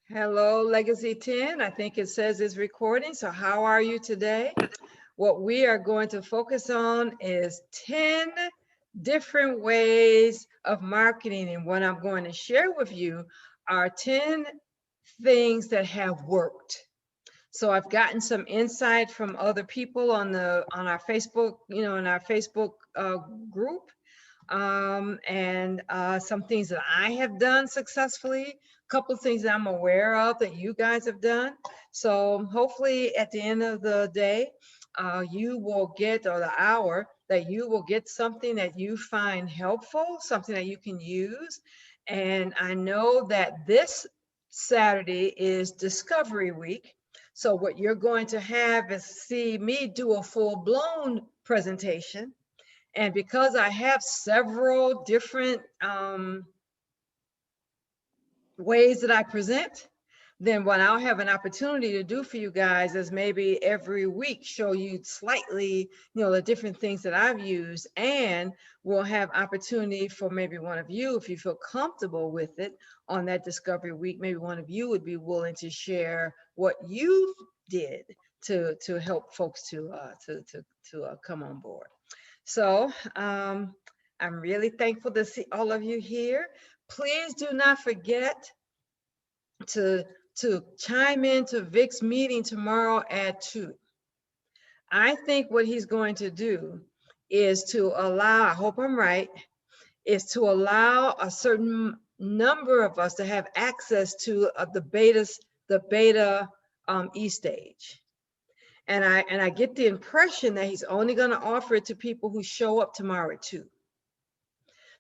Hello, Legacy 10. I think it says it's recording. So how are you today? What we are going to focus on is 10 different ways of marketing. And what I'm going to share with you are 10 things that have worked. So I've gotten some insight from other people on our Facebook, in our Facebook group, and some things that I have done successfully, a couple of things that I'm aware of that you guys have done. So hopefully at the end of the day, you will get, or the hour, that you will get something that you find helpful, something that you can use. And I know that this Saturday is Discovery Week. So what you're going to have is see me do a full-blown presentation. And because I have several different ways that I present, then what I'll have an opportunity to do for you guys is maybe every week show you slightly, the different things that I've used, and we'll have opportunity for maybe one of you, if you feel comfortable with it, on that Discovery Week, maybe one of you would be willing to share what you did to help folks to come on board. So I'm really thankful to see all of you here. Please do not forget to chime into Vic's meeting tomorrow at 2. I think what he's going to do is to allow, I hope I'm right, is to allow a certain number of us to have access to the beta e-stage. And I get the impression that he's only going to offer it to people who show up tomorrow at 2.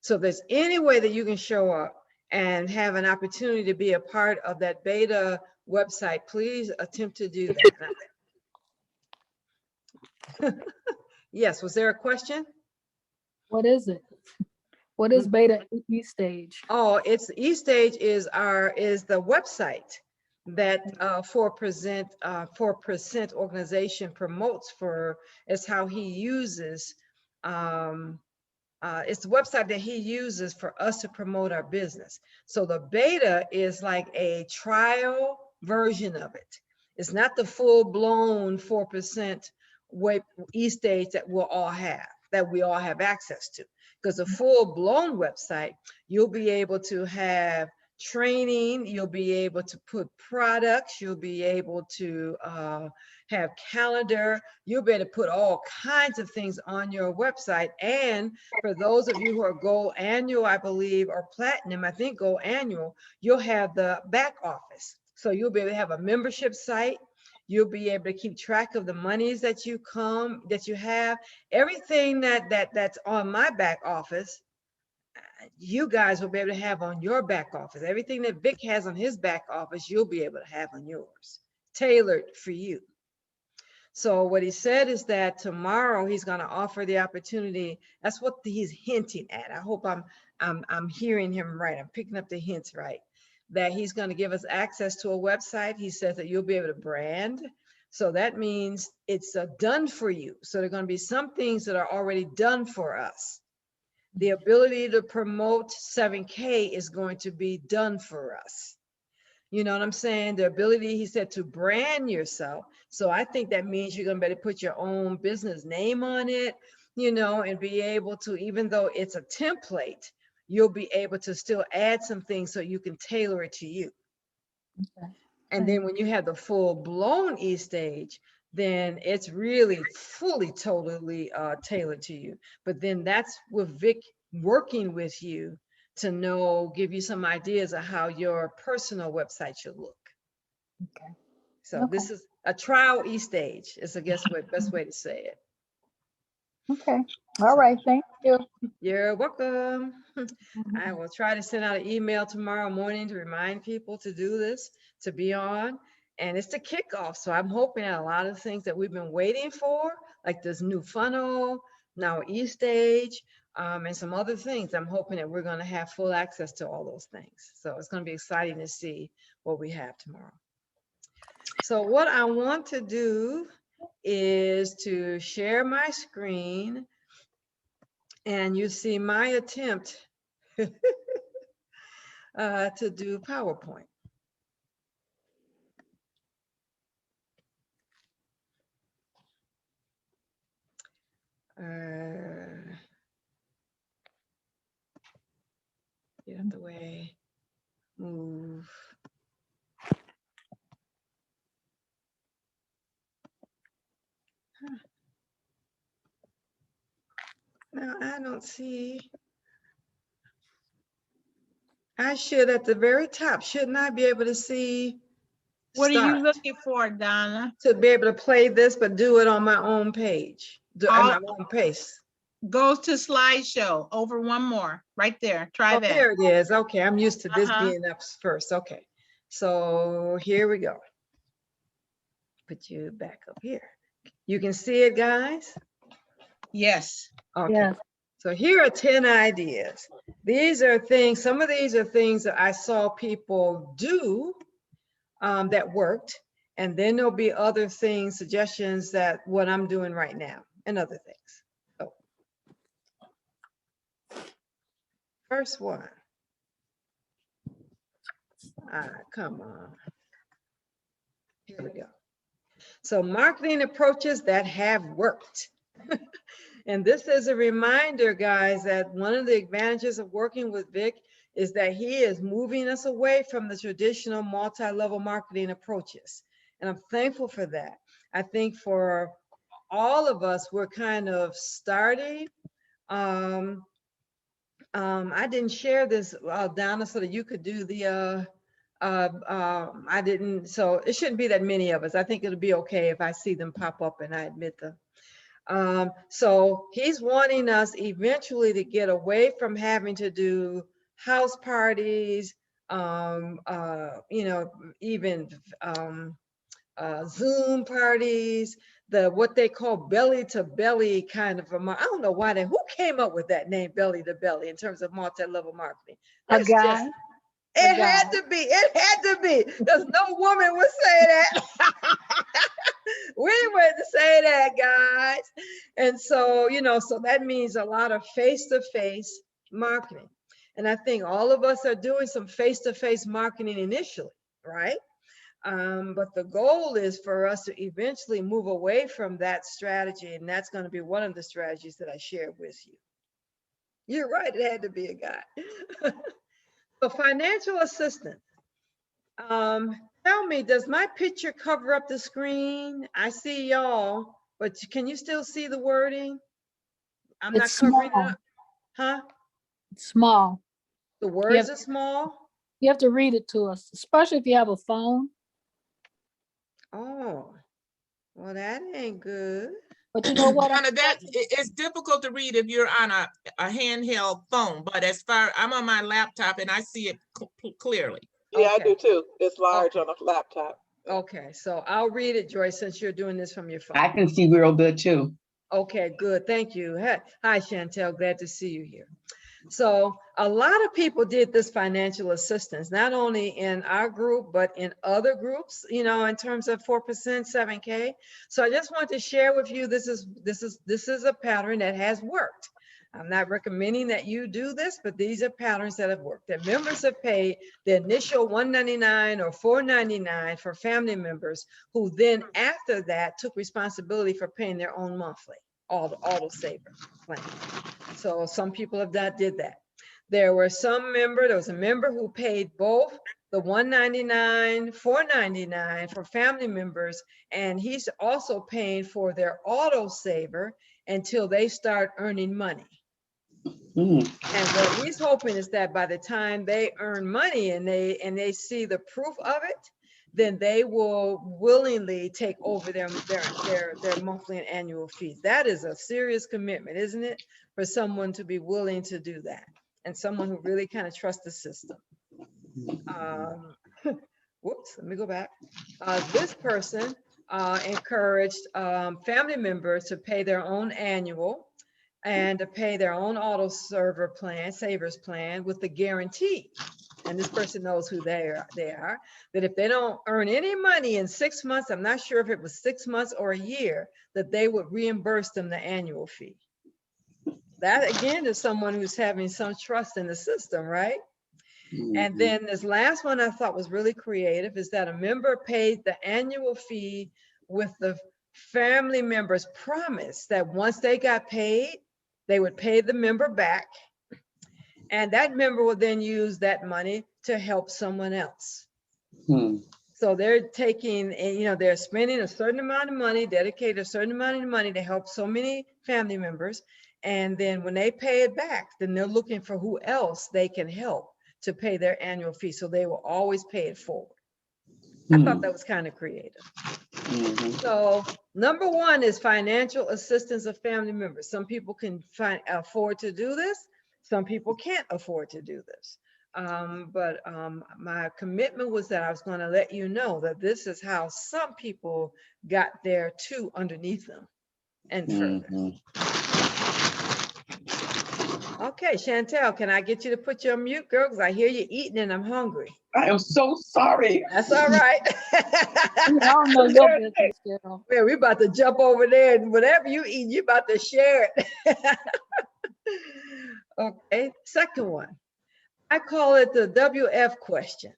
So if there's any way that you can show up and have an opportunity to be a part of that beta website, please attempt to do that. Yes, was there a question? What is it? What is beta e-stage? Oh, it's e-stage is the website that 4% organization promotes for. Is how he uses. It's the website that he uses for us to promote our business. So the beta is like a trial version of it. It's not the full-blown 4% e-stage that we all have access to. Because a full-blown website, you'll be able to have training, you'll be able to put products, you'll be able to have calendar, you'll be able to put all kinds of things on your website. And for those of you who are Gold Annual, I believe, or Platinum, I think Gold Annual, you'll have the back office. So you'll be able to have a membership site. You'll be able to keep track of the monies that you have, everything that's on my back office. You guys will be able to have on your back office. Everything that Vic has on his back office, you'll be able to have on yours, tailored for you. So what he said is that tomorrow he's going to offer the opportunity. That's what he's hinting at. I hope I'm hearing him right. I'm picking up the hints right. That he's going to give us access to a website. He says that you'll be able to brand. So that means it's done for you. So there are going to be some things that are already done for us. The ability to promote 7K is going to be done for us. You know what I'm saying? The ability, he said, to brand yourself. So I think that means you're going to be able to put your own business name on it, and be able to, even though it's a template, you'll be able to still add some things so you can tailor it to you. Okay. And then when you have the full-blown e-stage, then it's really fully, totally tailored to you. But then that's with Vic working with you to give you some ideas of how your personal website should look. Okay. So This is a trial e-stage. It's best way to say it. Okay. All right. Thank you. You're welcome. I will try to send out an email tomorrow morning to remind people to do this, to be on. And it's the kickoff. So I'm hoping that a lot of things that we've been waiting for, like this new funnel, now e-stage, and some other things, I'm hoping that we're going to have full access to all those things. So it's going to be exciting to see what we have tomorrow. So what I want to do is to share my screen And you see my attempt to do PowerPoint. Get out the way, move. Huh. No, I don't see. I should at the very top, shouldn't I be able to see? What are you start? looking for, Donna? To be able to play this, but do it on my own page, on my own pace. Go to slideshow, over one more, right there, try Oh, that. there it is. Okay, I'm used to this Uh-huh. being up first. Okay, so here we go. Put you back up here. You can see it, guys? Yes. Okay. Yes. So here are 10 ideas. These are things, some of these are things that I saw people do that worked. And then there'll be other things, suggestions that what I'm doing right now and other things. So first one. Come on. Here we go. So marketing approaches that have worked. And this is a reminder, guys, that one of the advantages of working with Vic is that he is moving us away from the traditional multi-level marketing approaches. And I'm thankful for that. I think for all of us, we're kind of starting. I didn't share this, Donna, so that you could do the, I didn't, so it shouldn't be that many of us. I think it'll be okay if I see them pop up and I admit them. So he's wanting us eventually to get away from having to do house parties, even Zoom parties, what they call belly to belly kind of I don't know why who came up with that name, belly to belly, in terms of multi-level marketing. A guy. It had to be, because no woman would say that. We wouldn't say that, guys. And so, so that means a lot of face-to-face marketing. And I think all of us are doing some face-to-face marketing initially, right? But the goal is for us to eventually move away from that strategy. And that's going to be one of the strategies that I shared with you. You're right, it had to be a guy. So financial assistance. Tell me, does my picture cover up the screen? I see y'all, but can you still see the wording? I'm It's not covering small. it up. Huh? It's small. The words are small? You have to read it to us, especially if you have a phone. Oh, well, that ain't good. But you know what? Donna, it's difficult to read if you're on a handheld phone, but as far, I'm on my laptop and I see it clearly. Yeah, Okay. I do too. It's large Okay. on a laptop. Okay, so I'll read it, Joyce, since you're doing this from your phone. I can see real good too. Okay, good. Thank you. Hi, Chantel. Glad to see you here. So a lot of people did this financial assistance, not only in our group, but in other groups, in terms of 4%, 7K. So I just want to share with you, this is a pattern that has worked. I'm not recommending that you do this, but these are patterns that have worked. That members have paid the initial $199 or $499 for family members, who then after that took responsibility for paying their own monthly auto saver plan. So some people did that. There was a member who paid both the $199, $499 for family members, and he's also paying for their auto saver until they start earning money. And what he's hoping is that by the time they earn money and they see the proof of it, then they will willingly take over their monthly and annual fees. That is a serious commitment, isn't it? For someone to be willing to do that, and someone who really kind of trusts the system. Whoops, let me go back. This person encouraged family members to pay their own annual and to pay their own auto savers plan with the guarantee. And this person knows who they are, that if they don't earn any money in 6 months, I'm not sure if it was 6 months or a year, that they would reimburse them the annual fee. That again is someone who's having some trust in the system, right? And then this last one I thought was really creative is that a member paid the annual fee with the family member's promise that once they got paid, they would pay the member back. And that member will then use that money to help someone else. So they're taking, they're spending a certain amount of money, dedicated a certain amount of money to help so many family members. And then when they pay it back, then they're looking for who else they can help to pay their annual fee. So they will always pay it forward. I thought that was kind of creative. So number one is financial assistance of family members. Some people can afford to do this. Some people can't afford to do this. But my commitment was that I was going to let you know that this is how some people got there too underneath them and further. Okay, Chantel, can I get you to put you on mute, girl? Because I hear you eating and I'm hungry. I am so sorry. That's all right. I don't know your business, Cheryl. Man, we about to jump over there and whatever you eat, you about to share it. Okay, second one. I call it the WF question.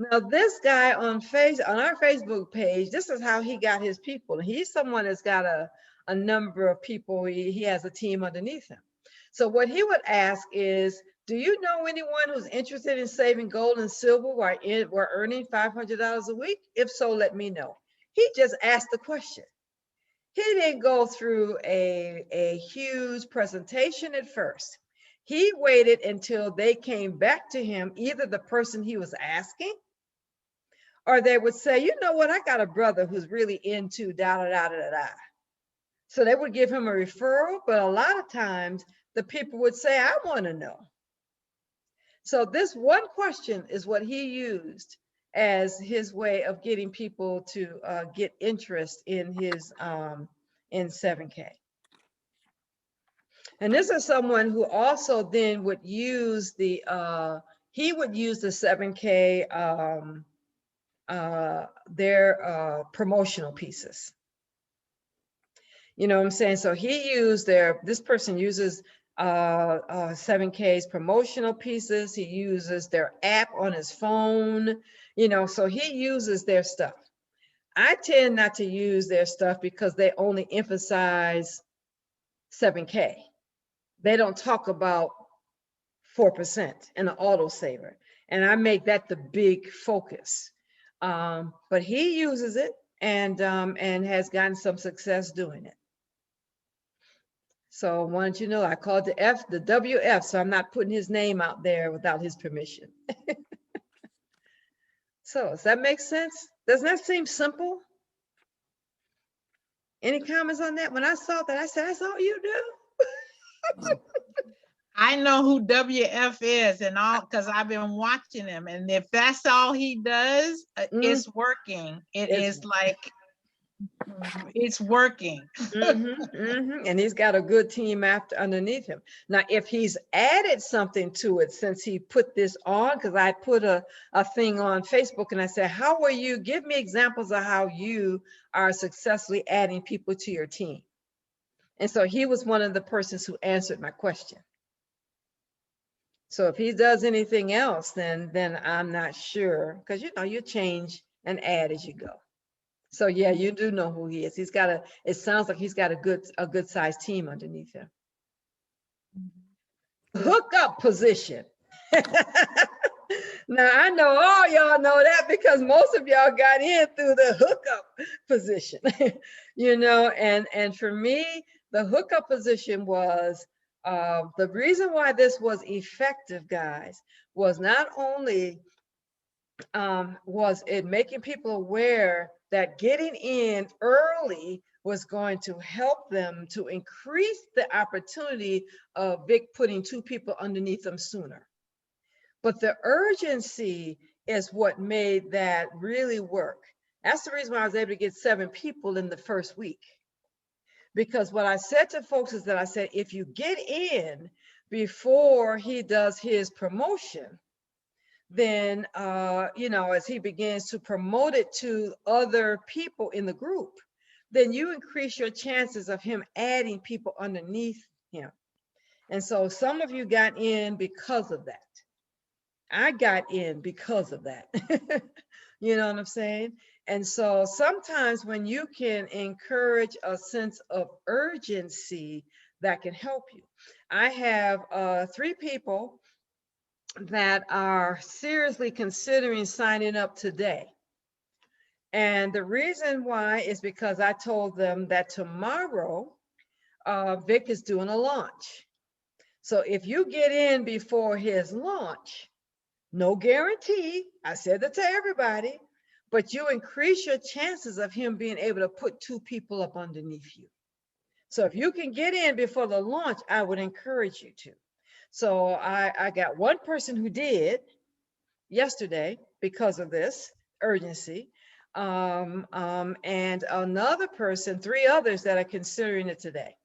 Now, this guy on our Facebook page, this is how he got his people. He's someone that's got a number of people. He has a team underneath him. So what he would ask is, do you know anyone who's interested in saving gold and silver while we're earning $500 a week? If so, let me know. He just asked the question. He didn't go through a huge presentation at first. He waited until they came back to him, either the person he was asking, or they would say, you know what, I got a brother who's really into da da da da da. So they would give him a referral, but a lot of times the people would say, I want to know. So this one question is what he used as his way of getting people to get interest in his in 7K. And this is someone who also then would use the he would use the 7K their promotional pieces. You know what I'm saying? So he used this person uses 7K's promotional pieces. He uses their app on his phone, so he uses their stuff. I tend not to use their stuff because they only emphasize 7K. They don't talk about 4% and the autosaver. And I make that the big focus. But he uses it and has gotten some success doing it. So I wanted you to know I called the WF, so I'm not putting his name out there without his permission. So does that make sense? Doesn't that seem simple? Any comments on that? When I saw that, I said, that's all you do? I know who WF is and all, because I've been watching him. And if that's all he does, it's working. It's working. And he's got a good team underneath him. Now, if he's added something to it since he put this on, because I put a thing on Facebook and I said, how will you give me examples of how you are successfully adding people to your team? And so he was one of the persons who answered my question. So if he does anything else, then I'm not sure, because you change and add as you go. So yeah, you do know who he is. It sounds like he's got a good sized team underneath him. Hookup position. Now I know all y'all know that because most of y'all got in through the hookup position, and for me, the hookup position was the reason why this was effective, guys, was not only was it making people aware that getting in early was going to help them to increase the opportunity of Vic putting 2 people underneath them sooner. But the urgency is what made that really work. That's the reason why I was able to get 7 people in the first week. Because what I said to folks is that I said, if you get in before he does his promotion, then, as he begins to promote it to other people in the group, then you increase your chances of him adding people underneath him. And so some of you got in because of that. I got in because of that. You know what I'm saying? And so sometimes when you can encourage a sense of urgency, that can help you. I have 3 people that are seriously considering signing up today. And the reason why is because I told them that tomorrow, Vic is doing a launch. So if you get in before his launch, no guarantee, I said that to everybody, but you increase your chances of him being able to put 2 people up underneath you. So if you can get in before the launch, I would encourage you to. So I got 1 person who did yesterday because of this urgency. And another person, 3 others that are considering it today.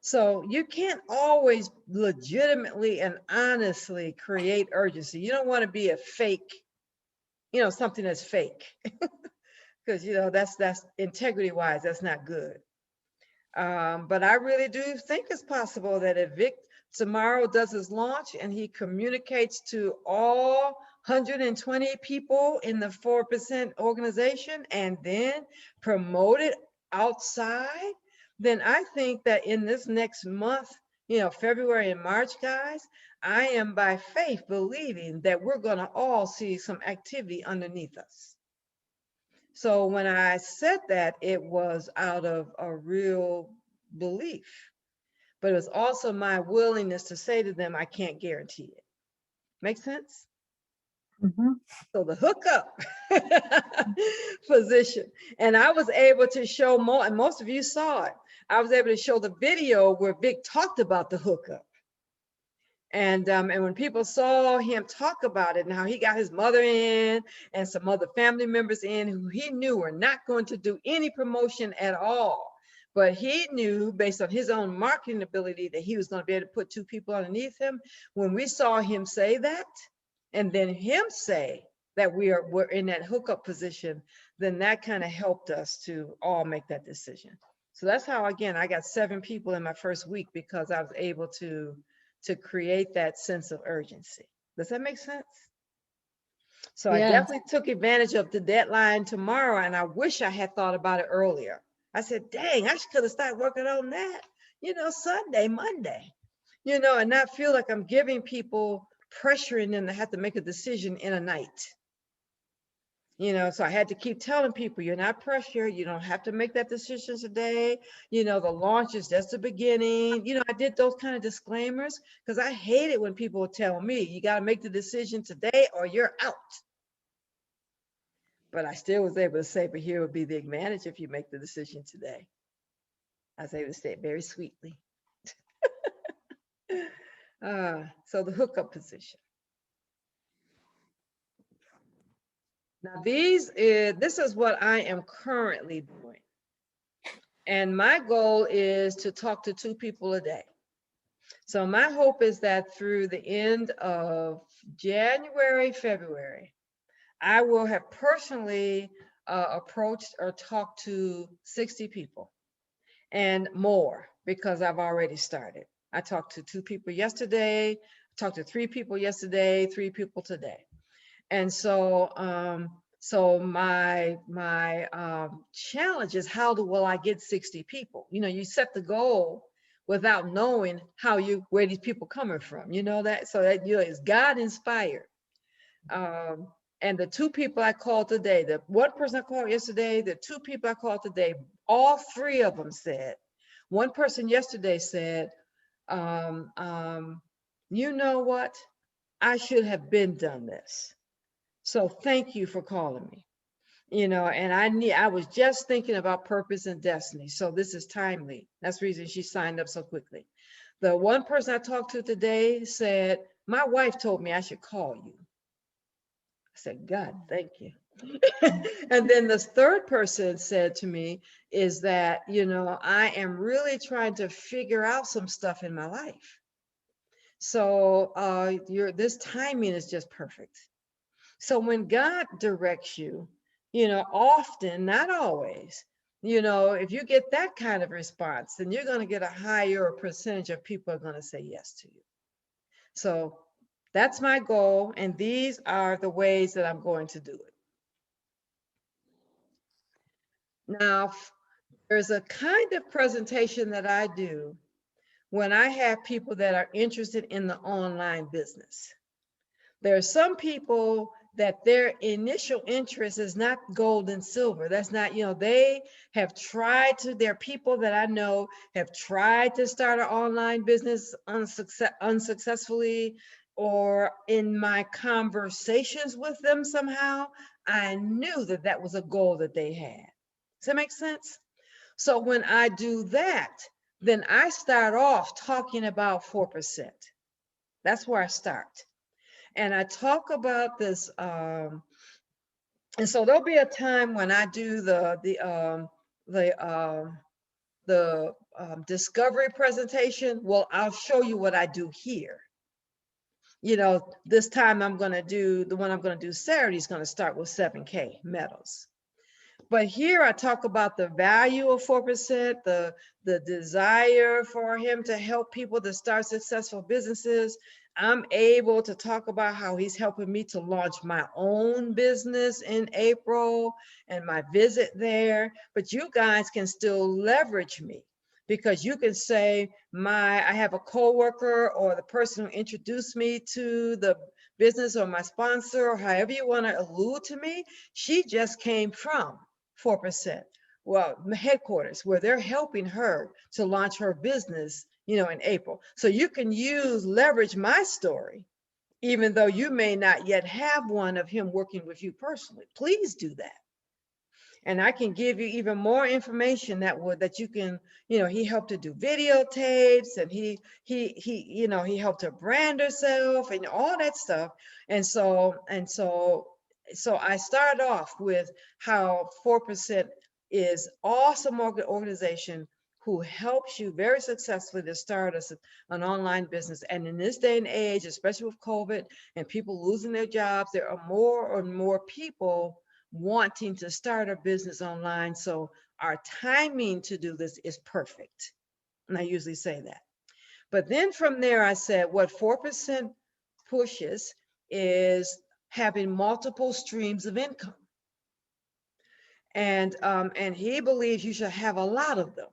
So you can't always legitimately and honestly create urgency. You don't want to be a fake, something that's fake, because that's integrity wise, that's not good. But I really do think it's possible that if Vic tomorrow does his launch and he communicates to all 120 people in the 4% organization and then promote it outside, then I think that in this next month, February and March, guys, I am by faith believing that we're going to all see some activity underneath us. So when I said that, it was out of a real belief, but it was also my willingness to say to them, I can't guarantee it. Make sense? Mhm. So the hookup position, and I was able to show more, and most of you saw it. I was able to show the video where Vic talked about the hookup. And when people saw him talk about it and how he got his mother in and some other family members in who he knew were not going to do any promotion at all, but he knew based on his own marketing ability that he was going to be able to put 2 people underneath him. When we saw him say that, and then him say that we're in that hookup position, then that kind of helped us to all make that decision. So that's how, again, I got 7 people in my first week because I was able to create that sense of urgency. Does that make sense? So I Yes. definitely took advantage of the deadline tomorrow, and I wish I had thought about it earlier. I said, dang, I could have started working on that, Sunday, Monday, and not feel like I'm giving people, pressuring them to have to make a decision in a night. So I had to keep telling people, you're not pressured. You don't have to make that decision today. The launch is just the beginning. I did those kind of disclaimers because I hate it when people tell me, you got to make the decision today or you're out. But I still was able to say, but here would be the advantage if you make the decision today. I was able to say it very sweetly. So the hookup position. Now this is what I am currently doing. And my goal is to talk to 2 people a day. So my hope is that through the end of January, February, I will have personally approached or talked to 60 people and more because I've already started. I talked to 2 people yesterday, talked to 3 people yesterday, 3 people today. And so my challenge is will I get 60 people? You set the goal without knowing where these people coming from, that, so that it's God inspired. And the 2 people I called today, the 1 person I called yesterday, the 2 people I called today, all 3 of them said, 1 person yesterday said, you know what? I should have been done this. So thank you for calling me, and I was just thinking about purpose and destiny. So this is timely. That's the reason she signed up so quickly. The 1 person I talked to today said, my wife told me I should call you. I said, God, thank you. And then this 3rd person said to me is that, I am really trying to figure out some stuff in my life. So this timing is just perfect. So when God directs you, often, not always, You know, if you get that kind of response, then you're going to get a higher percentage of people are going to say yes to you. So that's my goal. And these are the ways that I'm going to do it. Now, there's a kind of presentation that I do when I have people that are interested in the online business. There are some people that their initial interest is not gold and silver. That's not, you know, they have tried to, there are people that I know have tried to start an online business unsuccessfully, or in my conversations with them somehow, I knew that that was a goal that they had. Does that make sense? So when I do that, then I start off talking about 4%. That's where I start. And I talk about this, and so there'll be a time when I do the discovery presentation. Well, I'll show you what I do here. You know, this time I'm going to do the one I'm going to do Saturday is going to start with 7K metals. But here I talk about the value of 4%, the desire for him to help people to start successful businesses. I'm able to talk about how he's helping me to launch my own business in April and my visit there. But you guys can still leverage me, because you can say, I have a coworker or the person who introduced me to the business, or my sponsor, or however you want to allude to me, she just came from 4%. Well, headquarters, where they're helping her to launch her business, you know, in April. So you can leverage my story, even though you may not yet have one of him working with you personally. Please do that. And I can give you even more information that you can, you know, he helped to do videotapes, and he you know, he helped her brand herself and all that stuff. And so I start off with how 4% is awesome organization who helps you very successfully to start an online business. And in this day and age, especially with COVID and people losing their jobs, there are more and more people wanting to start a business online. So our timing to do this is perfect. And I usually say that. But then from there, I said what 4% pushes is having multiple streams of income. And he believes you should have a lot of them.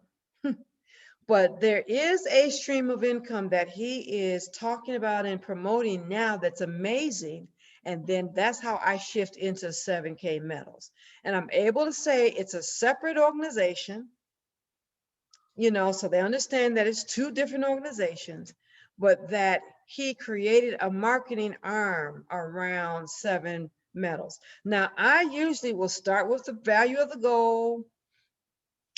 But there is a stream of income that he is talking about and promoting now that's amazing. And then that's how I shift into 7K metals. And I'm able to say it's a separate organization, you know, so they understand that it's two different organizations, but that he created a marketing arm around 7 metals. Now, I usually will start with the value of the gold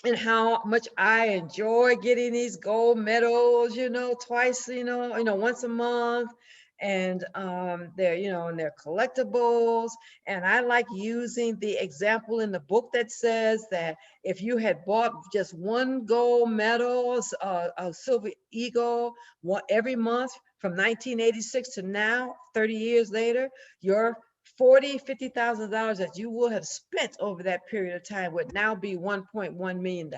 and how much I enjoy getting these gold medals, you know, twice, you know, once a month. And they're, you know, and they're collectibles. And I like using the example in the book that says that if you had bought just one gold medal, a silver eagle, every month from 1986 to now, 30 years later, your $50,000 that you will have spent over that period of time would now be $1.1 million.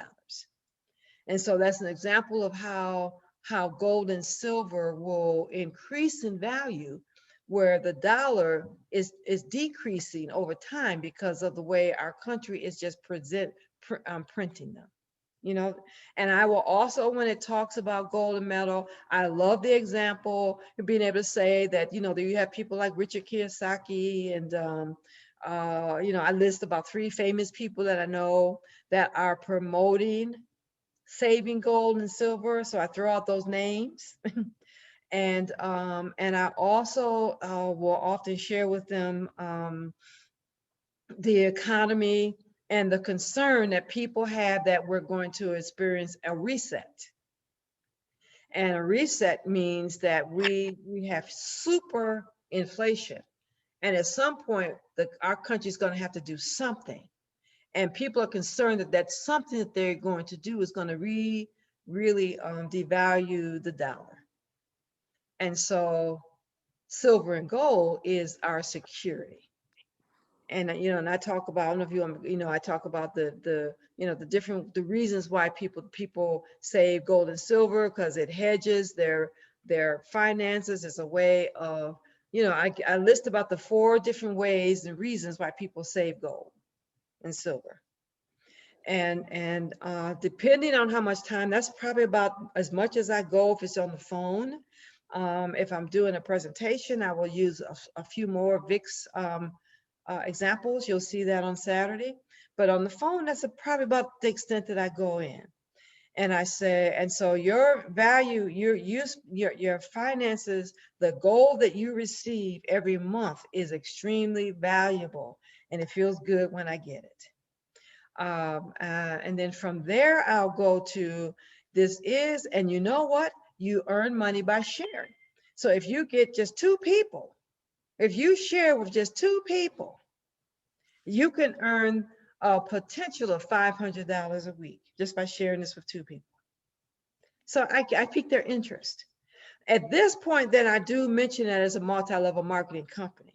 And so that's an example of how gold and silver will increase in value, where the dollar is decreasing over time because of the way our country is just printing them. You know, and I will also, when it talks about gold and metal, I love the example of being able to say that, you know, that you have people like Richard Kiyosaki and, you know, I list about 3 famous people that I know that are promoting saving gold and silver. So I throw out those names. And I also will often share with them the economy and the concern that people have that we're going to experience a reset. And a reset means that we have super inflation. And at some point, our country is going to have to do something. And people are concerned that that's something that they're going to do is going to really devalue the dollar. And so silver and gold is our security. and I talk about, I don't know if I talk about the the reasons why people save gold and silver, because it hedges their finances. It's a way of, I list about the 4 different ways and reasons why people save gold and silver. And depending on how much time, that's probably about as much as I go if it's on the phone. If I'm doing a presentation, I will use a few more VIX examples. You'll see that on Saturday. But on the phone, that's probably about the extent that I go in. And I say, and so your value, your finances, the gold that you receive every month is extremely valuable, and it feels good when I get it. And then from there, I'll go to this is, and you know what? You earn money by sharing. So if you get just 2 people, if you share with just 2 people, you can earn a potential of $500 a week just by sharing this with 2 people. So I pique their interest. At this point, then I do mention that as a multi-level marketing company.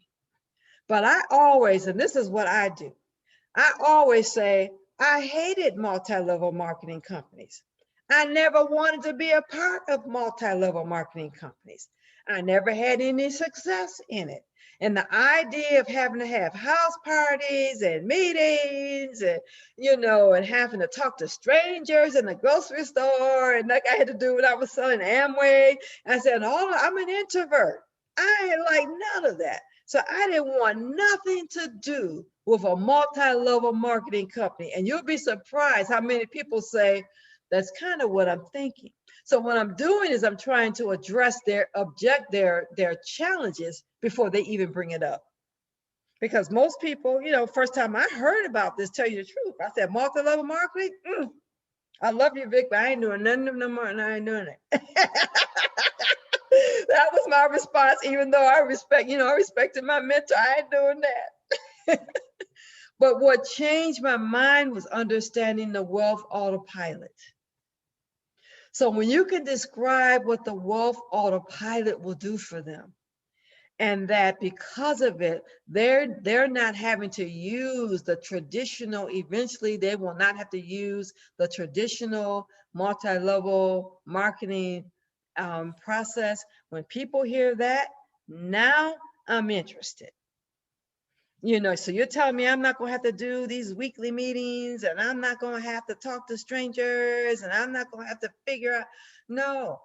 But I always, and this is what I do, I always say, I hated multi-level marketing companies. I never wanted to be a part of multi-level marketing companies. I never had any success in it. And the idea of having to have house parties and meetings and, and having to talk to strangers in the grocery store, and like I had to do when I was selling Amway. I said, I'm an introvert. I ain't like none of that. So I didn't want nothing to do with a multi-level marketing company. And you'll be surprised how many people say, that's kind of what I'm thinking. So what I'm doing is I'm trying to address their challenges before they even bring it up. Because most people, first time I heard about this, tell you the truth, I said, multi-level marketing? I love you, Vic, but I ain't doing nothing no more, and I ain't doing it. That was my response, even though I respected my mentor. I ain't doing that. But what changed my mind was understanding the wealth autopilot. So when you can describe what the wealth autopilot will do for them, and that because of it, they're not having to use the traditional, eventually they will not have to use the traditional multi-level marketing process. When people hear that, now I'm interested. So you're telling me I'm not going to have to do these weekly meetings, and I'm not going to have to talk to strangers, and I'm not going to have to figure out. No.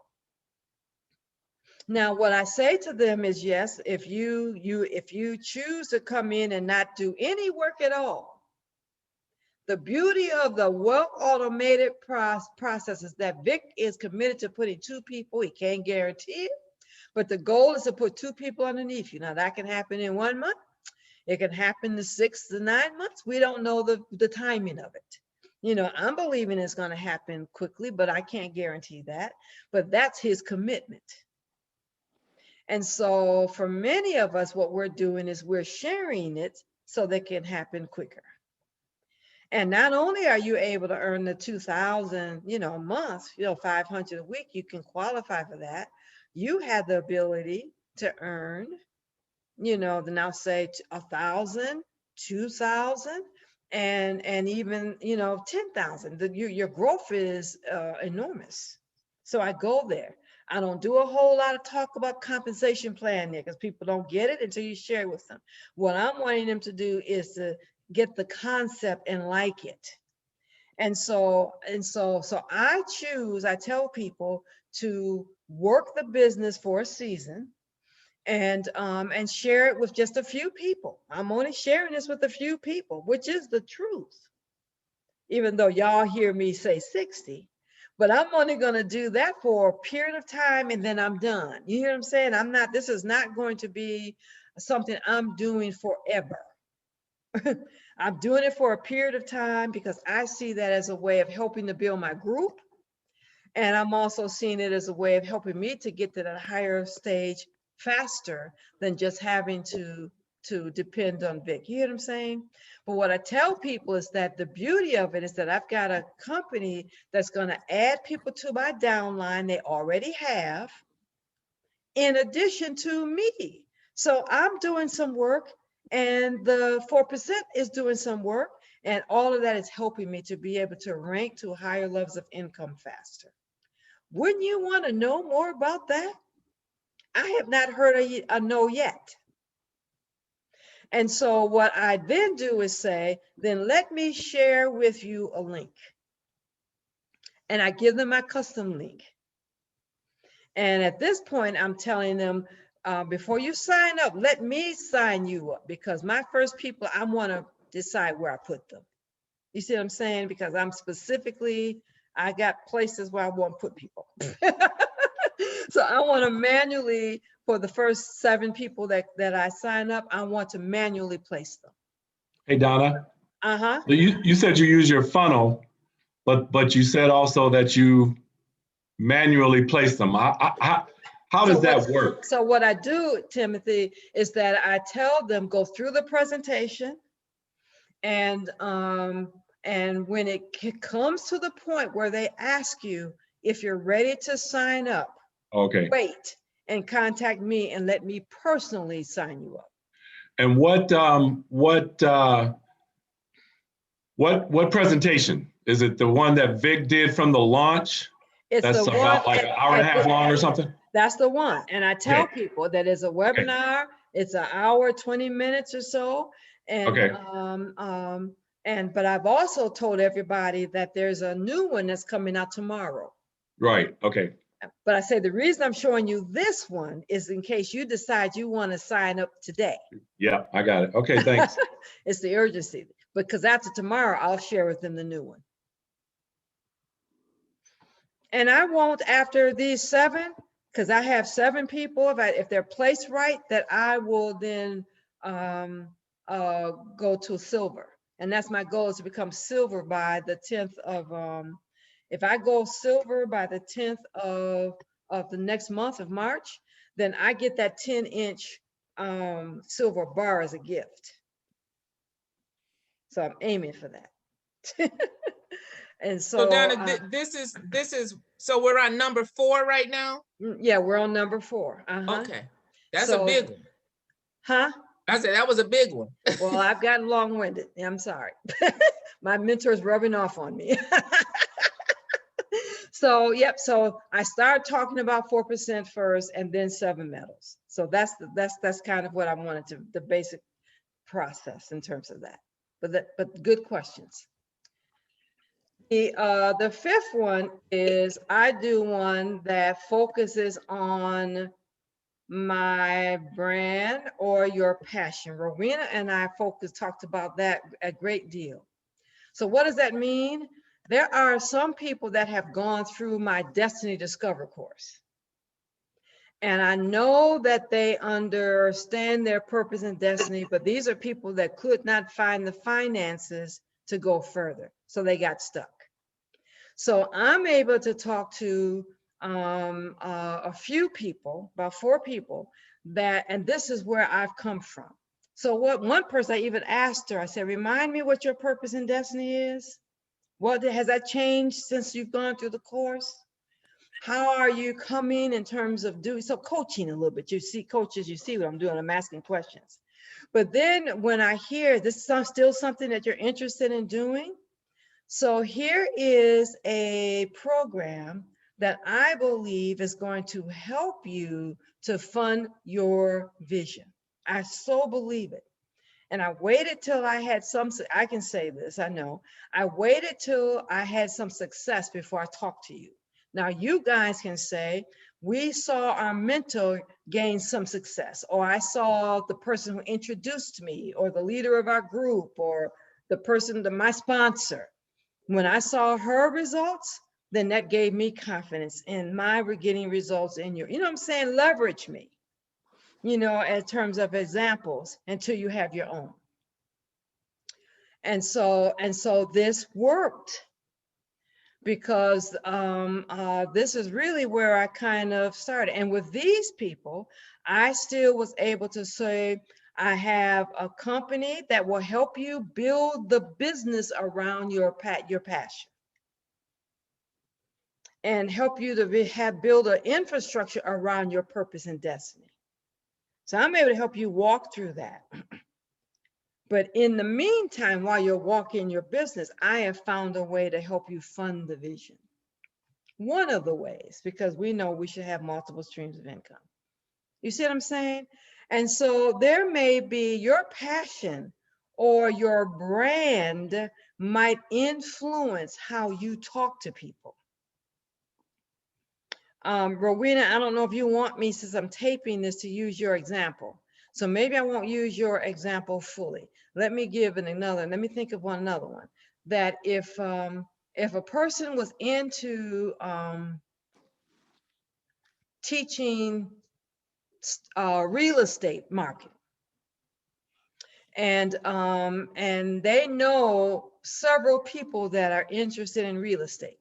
Now, what I say to them is, yes, if you choose to come in and not do any work at all, the beauty of the wealth automated process is that Vic is committed to putting 2 people. He can't guarantee it, but the goal is to put 2 people underneath you. Now, that can happen in 1 month. It can happen in 6 to 9 months. We don't know the timing of it. I'm believing it's going to happen quickly, but I can't guarantee that. But that's his commitment. And so for many of us, what we're doing is we're sharing it so that it can happen quicker. And not only are you able to earn the 2,000, a month, 500 a week, you can qualify for that. You have the ability to earn, now say 1,000, 2,000, and even, 10,000. Your growth is enormous. So I go there. I don't do a whole lot of talk about compensation plan there, because people don't get it until you share it with them. What I'm wanting them to do is to get the concept and like it. And so I tell people to work the business for a season and share it with just a few people. I'm only sharing this with a few people, which is the truth. Even though y'all hear me say 60, but I'm only going to do that for a period of time, and then I'm done. You hear what I'm saying? This is not going to be something I'm doing forever. I'm doing it for a period of time because I see that as a way of helping to build my group. And I'm also seeing it as a way of helping me to get to that higher stage faster than just having to depend on Vic. You hear what I'm saying? But what I tell people is that the beauty of it is that I've got a company that's going to add people to my downline they already have, in addition to me. So I'm doing some work, And the 4% is doing some work, and all of that is helping me to be able to rank to higher levels of income faster. Wouldn't you want to know more about that? I have not heard a no yet. And so what I then do is say, then let me share with you a link. And I give them my custom link. And at this point, I'm telling them, before you sign up, let me sign you up, because my first people, I want to decide where I put them. You see what I'm saying? Because I'm specifically, I got places where I want to put people. So I want to manually, for the first 7 people that I sign up, I want to manually place them. Hey, Donna, Uh-huh. so you said you use your funnel, but you said also that you manually place them. How does that work? So what I do, Timothy, is that I tell them, go through the presentation, and when it comes to the point where they ask you if you're ready to sign up, Okay. wait and contact me and let me personally sign you up. And what presentation? Is it the one that Vic did from the launch? It's That's the about one like an hour and a half long or something? That's the one. And I tell Okay. people that it's a webinar, it's an hour, 20 minutes or so. And Okay. but I've also told everybody that there's a new one that's coming out tomorrow. Right, okay. But I say the reason I'm showing you this one is in case you decide you want to sign up today. Yeah, I got it. Okay, thanks. It's the urgency, because after tomorrow, I'll share with them the new one. And I won't, after these 7, because I have 7 people, if they're placed right, that I will then go to silver. And that's my goal, is to become silver by the 10th of, if I go silver by the 10th of the next month of March, then I get that 10-inch silver bar as a gift. So I'm aiming for that. And So so, Donna, this is, so we're on number 4 right now? yeah, we're on number 4. Uh-huh. Okay, that's So- a big one. Huh? I said, that was a big one. Well, I've gotten long-winded. I'm sorry. My mentor's rubbing off on me. So, yep. So I started talking about 4% first, and then 7 metals. So that's kind of what I wanted to, the basic process in terms of that. But good questions. The 5th one is I do one that focuses on my brand or your passion. Rowena and I talked about that a great deal. So what does that mean? There are some people that have gone through my Destiny Discover course. And I know that they understand their purpose and destiny, but these are people that could not find the finances to go further. So they got stuck. So I'm able to talk to a few people, about 4 people, and this is where I've come from. So one person, I even asked her, I said, remind me what your purpose and destiny is. What has that changed since you've gone through the course? How are you coming in terms of doing, so coaching a little bit. You see coaches, you see what I'm doing, I'm asking questions. But then when I hear this is still something that you're interested in doing, so here is a program that I believe is going to help you to fund your vision. I so believe it. And I waited till I had I can say this, I know. I waited till I had some success before I talked to you. Now you guys can say, we saw our mentor gain some success, or I saw the person who introduced me, or the leader of our group, or the person, my sponsor. When I saw her results, then that gave me confidence in my getting results in you. You know what I'm saying? Leverage me, you know, in terms of examples until you have your own. And so this worked, because this is really where I kind of started. And with these people, I still was able to say, I have a company that will help you build the business around your passion, and help you to build an infrastructure around your purpose and destiny. So I'm able to help you walk through that. But in the meantime, while you're walking your business, I have found a way to help you fund the vision. One of the ways, because we know we should have multiple streams of income. You see what I'm saying? And so there may be your passion or your brand might influence how you talk to people. Rowena, I don't know if you want me, since I'm taping this, to use your example. So maybe I won't use your example fully. Let me give another, let me think of another one. That if a person was into teaching real estate marketing, and they know several people that are interested in real estate,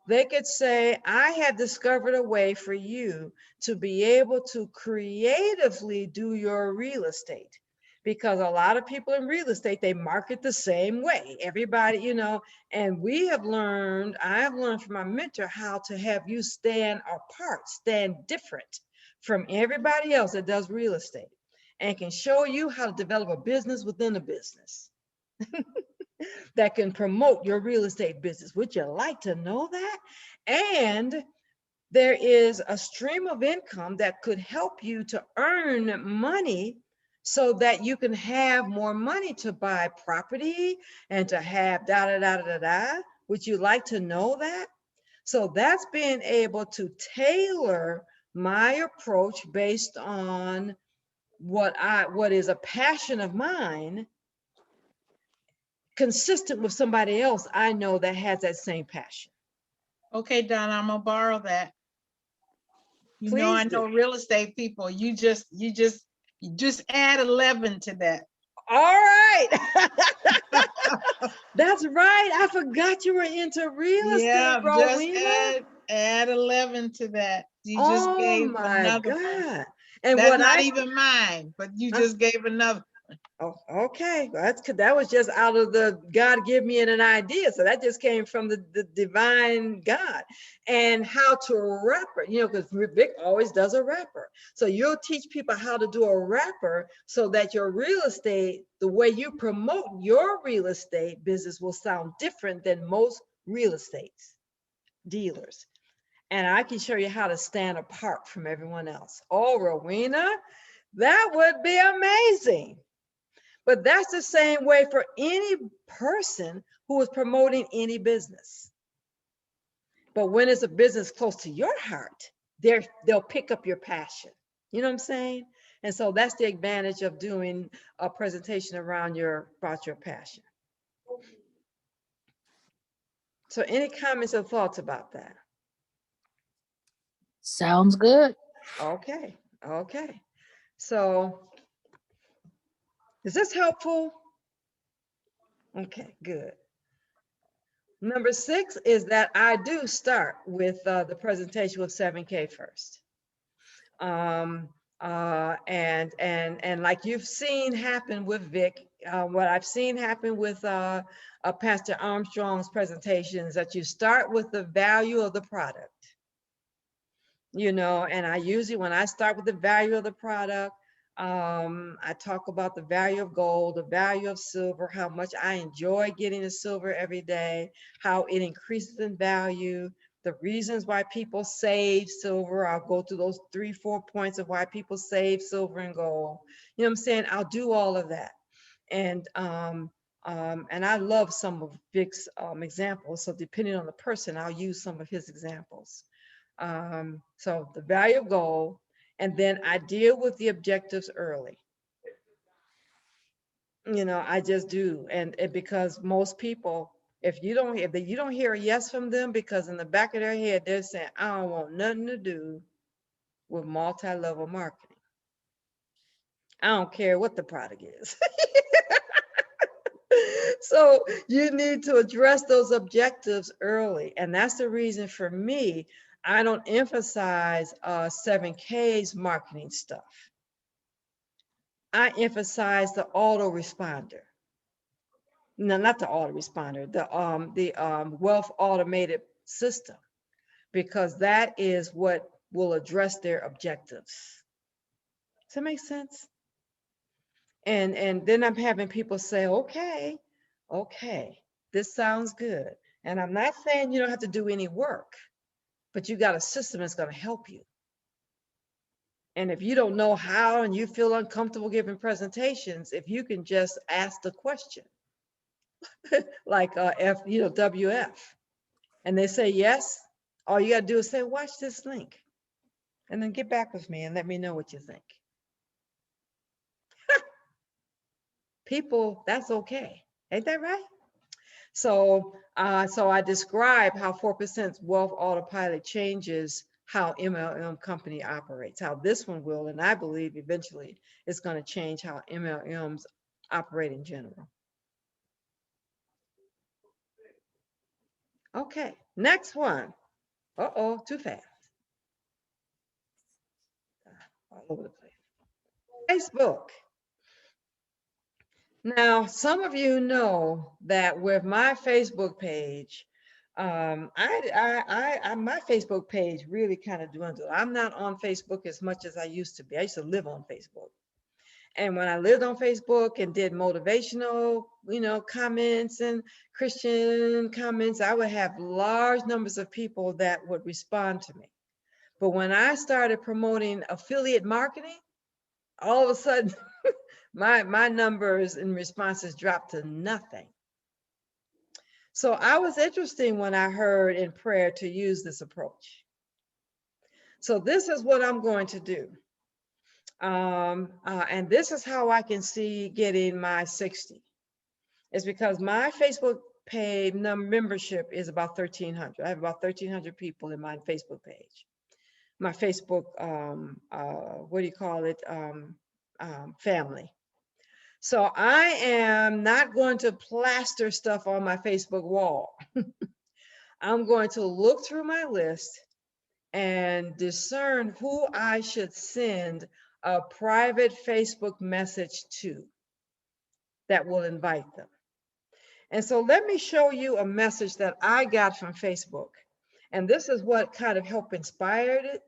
they could say, I have discovered a way for you to be able to creatively do your real estate. Because a lot of people in real estate, they market the same way. Everybody, you know, and I have learned from my mentor how to have you stand apart, stand different from everybody else that does real estate, and can show you how to develop a business within a business that can promote your real estate business. Would you like to know that? And there is a stream of income that could help you to earn money so that you can have more money to buy property and to have da da da da da. Would you like to know that? So that's being able to tailor my approach based on what is a passion of mine, consistent with somebody else I know that has that same passion. Okay, Donna, I'm gonna borrow that. You know, I Please know do. real estate people, you just add 11 to that. All right. That's right. I forgot you were into real Yeah, estate, just Rowena. add 11 to that. You just Oh gave my another one. God. And That's what not I, even mine, but you Huh? just gave another. oh, okay. That was just out of the God give me an idea. So that just came from the divine God. And how to wrapper, you know, because Vic always does a wrapper. So you'll teach people how to do a wrapper so that your real estate, the way you promote your real estate business will sound different than most real estate dealers. And I can show you how to stand apart from everyone else. Oh, Rowena, that would be amazing. But that's the same way for any person who is promoting any business. But when it's a business close to your heart, they'll pick up your passion. You know what I'm saying? And so that's the advantage of doing a presentation about your passion. So any comments or thoughts about that? Sounds good. Okay, okay. So is this helpful? Okay, good. Number 6 is that I do start with the presentation with 7K first. And like you've seen happen with Vic, what I've seen happen with Pastor Armstrong's presentations, that you start with the value of the product. You know, and I usually, when I start with the value of the product, I talk about the value of gold, the value of silver, how much I enjoy getting the silver every day, how it increases in value, the reasons why people save silver. I'll go through those 3-4 points of why people save silver and gold. You know what I'm saying? I'll do all of that. And I love some of Vic's examples. So depending on the person, I'll use some of his examples. So the value of gold, and then I deal with the objectives early. You know, I just do. And because most people, if you don't hear a yes from them, because in the back of their head, they're saying, I don't want nothing to do with multi-level marketing. I don't care what the product is. So you need to address those objectives early. And that's the reason for me, I don't emphasize 7K's marketing stuff. I emphasize the autoresponder. No, not the autoresponder, the wealth automated system, because that is what will address their objectives. Does that make sense? And then I'm having people say, okay, this sounds good. And I'm not saying you don't have to do any work, but you got a system that's going to help you. And if you don't know how and you feel uncomfortable giving presentations, if you can just ask the question, like WF, and they say yes, all you got to do is say, watch this link, and then get back with me and let me know what you think. People, that's okay. Ain't that right? So I describe how 4% Wealth Autopilot changes how MLM company operates, how this one will, and I believe eventually it's going to change how MLMs operate in general. Okay, next one. Uh-oh, too fast. All over the place. Facebook. Now, some of you know that with my Facebook page, my Facebook page really kind of dwindled. I'm not on Facebook as much as I used to be. I used to live on Facebook. And when I lived on Facebook and did motivational, comments and Christian comments, I would have large numbers of people that would respond to me. But when I started promoting affiliate marketing, all of a sudden, my numbers and responses dropped to nothing. So I was interested when I heard in prayer to use this approach. So this is what I'm going to do. And this is how I can see getting my 60. It's because my Facebook page membership is about 1,300. I have about 1,300 people in my Facebook page. My Facebook, family. So I am not going to plaster stuff on my Facebook wall. I'm going to look through my list and discern who I should send a private Facebook message to that will invite them. And so let me show you a message that I got from Facebook. And this is what kind of helped inspire it.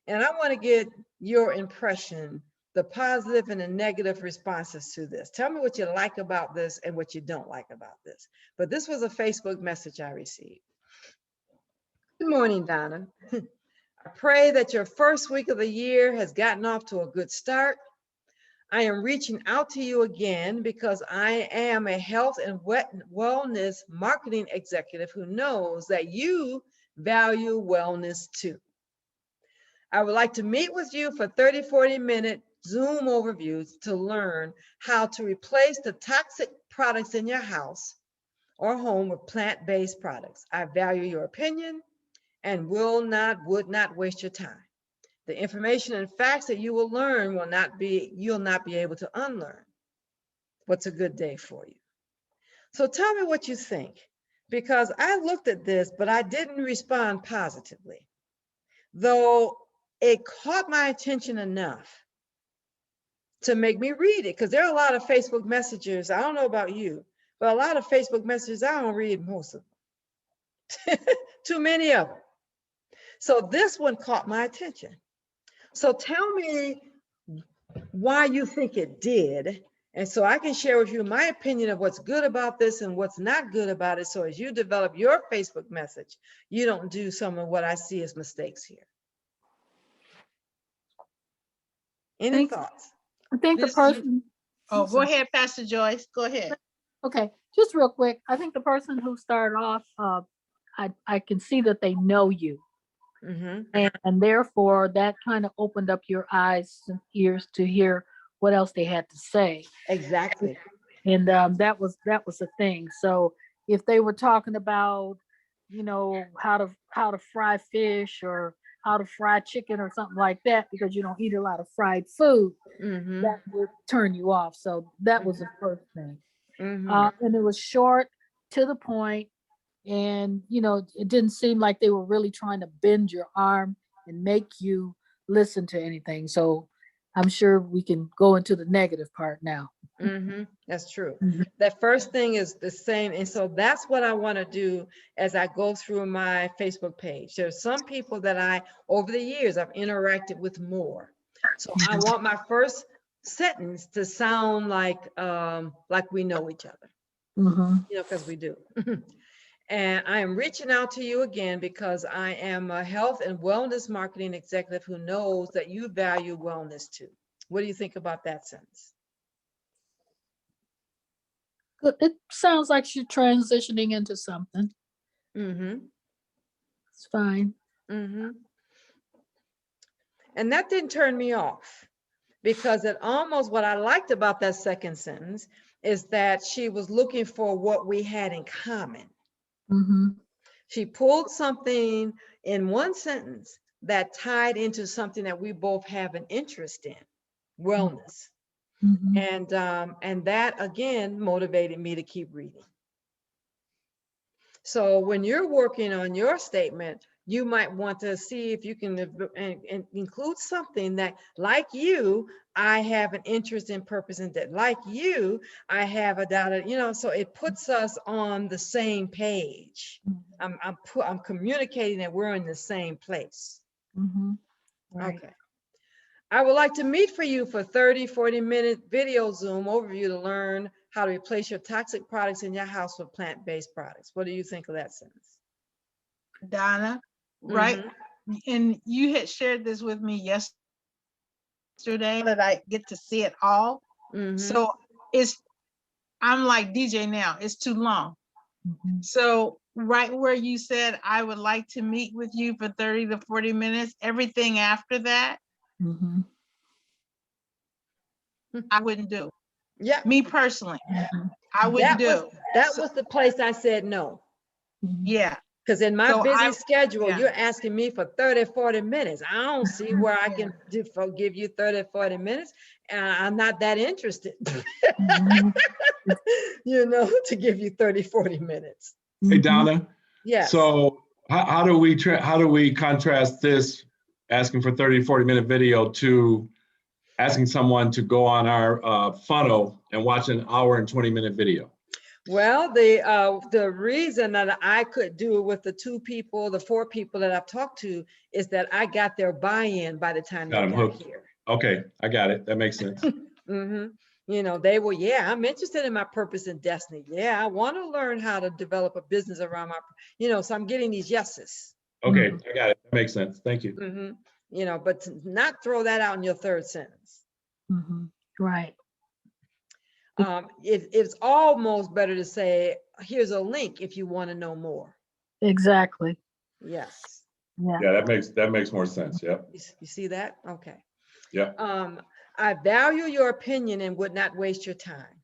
And I want to get your impression, the positive and the negative responses to this. Tell me what you like about this and what you don't like about this. But this was a Facebook message I received. Good morning, Donna. I pray that your first week of the year has gotten off to a good start. I am reaching out to you again because I am a health and wellness marketing executive who knows that you value wellness too. I would like to meet with you for 30-40-minute Zoom overviews to learn how to replace the toxic products in your house or home with plant-based products. I value your opinion and would not waste your time. The information and facts that you will learn you'll not be able to unlearn. What's a good day for you? So tell me what you think, because I looked at this, but I didn't respond positively, though it caught my attention enough to make me read it, because there are a lot of Facebook messages. I don't know about you, but a lot of Facebook messages, I don't read most of them. Too many of them. So this one caught my attention. So tell me why you think it did. And so I can share with you my opinion of what's good about this and what's not good about it. So as you develop your Facebook message, you don't do some of what I see as mistakes here. Any thoughts? I think the This is- person. Oh, go ahead, Pastor Joyce. Go ahead. Okay, just real quick. I think the person who started off, I can see that they know you. Mm-hmm. And therefore that kind of opened up your eyes and ears to hear what else they had to say. Exactly. And that was the thing. So if they were talking about, how to fry fish or how to fry chicken or something like that, because you don't eat a lot of fried food, Mm-hmm. that would turn you off. So that was the first thing. Mm-hmm. And it was short, to the point. And, it didn't seem like they were really trying to bend your arm and make you listen to anything. So I'm sure we can go into the negative part now. Mm-hmm. That's true. Mhm. That first thing is the same. And so that's what I want to do as I go through my Facebook page. There's some people that over the years, I've interacted with more. So I want my first sentence to sound like we know each other, Mhm. you know, because we do. And I am reaching out to you again because I am a health and wellness marketing executive who knows that you value wellness too. What do you think about that sentence? Good. It sounds like you're transitioning into something. Mm-hmm. It's fine. Mm-hmm. And that didn't turn me off, because it almost, what I liked about that second sentence is that she was looking for what we had in common. Mhm. She pulled something in one sentence that tied into something that we both have an interest in, wellness. Mhm. And that again motivated me to keep reading. So when you're working on your statement, you might want to see if you can and include something that, like you, I have an interest in, purpose, and that, like you, I have a data, you know, so it puts us on the same page. I'm communicating that we're in the same place. Mhm. Right. Okay. I would like to meet for you for 30, 40-minute video Zoom overview to learn how to replace your toxic products in your house with plant-based products. What do you think of that sentence? Donna, right? Mhm. And you had shared this with me yesterday that I get to see it all. Mhm. So I'm like DJ now, it's too long. Mhm. So right where you said, I would like to meet with you for 30 to 40 minutes, everything after that, Mhm. I wouldn't do. Yeah, Me personally, Mhm. I wouldn't do. that So, was the place I said no. Mhm. yeah. Because in my So busy schedule, yeah. you're asking me for 30, 40 minutes. I don't see where I Yeah. can give you 30, 40 minutes. And I'm not that interested, Mhm. you know, to give you 30, 40 minutes. Hey, Mhm. Donna, Yes. so how do we contrast this asking for 30, 40-minute video to asking someone to go on our funnel and watch an hour and 20-minute video? Well, the reason that I could do it with the 2 people, the 4 people that I've talked to, is that I got their buy-in by the time Got they 'em got hooked. here. Okay, I got it. That makes sense. Mm-hmm. You know, they were, yeah, I'm interested in my purpose and destiny. Yeah, I want to learn how to develop a business around my, you know, so I'm getting these yeses. Okay, I got it. That makes sense. Thank you. Mm-hmm. You know, but to not throw that out in your third sentence. Mhm. Right. It's almost better to say, here's a link if you want to know more. Exactly. Yes. Yeah. Yeah, that makes more sense. Yep. You see that? Okay. Yep. I value your opinion and would not waste your time.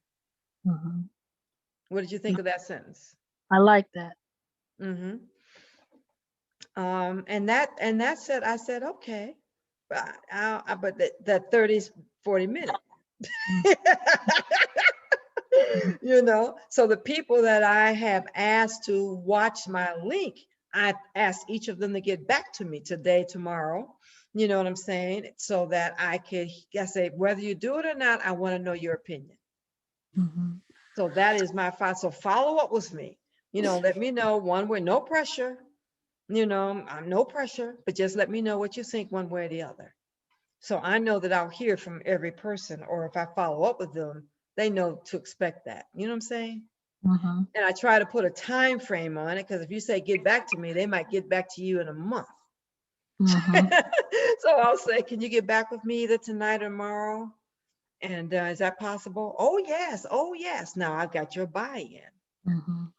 Mhm. What did you think of that sentence? I like that. Mm-hmm. And that said, I said, okay, but that 30, 40 minutes, you know, so the people that I have asked to watch my link, I asked each of them to get back to me today, tomorrow, you know what I'm saying? So that I say, whether you do it or not, I want to know your opinion. Mhm. So that is my fight. So follow up with me, you know, let me know one way, no pressure. You know, I'm no pressure, but just let me know what you think one way or the other. So I know that I'll hear from every person, or if I follow up with them, they know to expect that. You know what I'm saying? Mhm. And I try to put a time frame on it, because if you say get back to me, they might get back to you in a month. Mhm. So I'll say, can you get back with me either tonight or tomorrow? And is that possible? Oh yes, oh yes. Now I've got your buy-in. Mhm.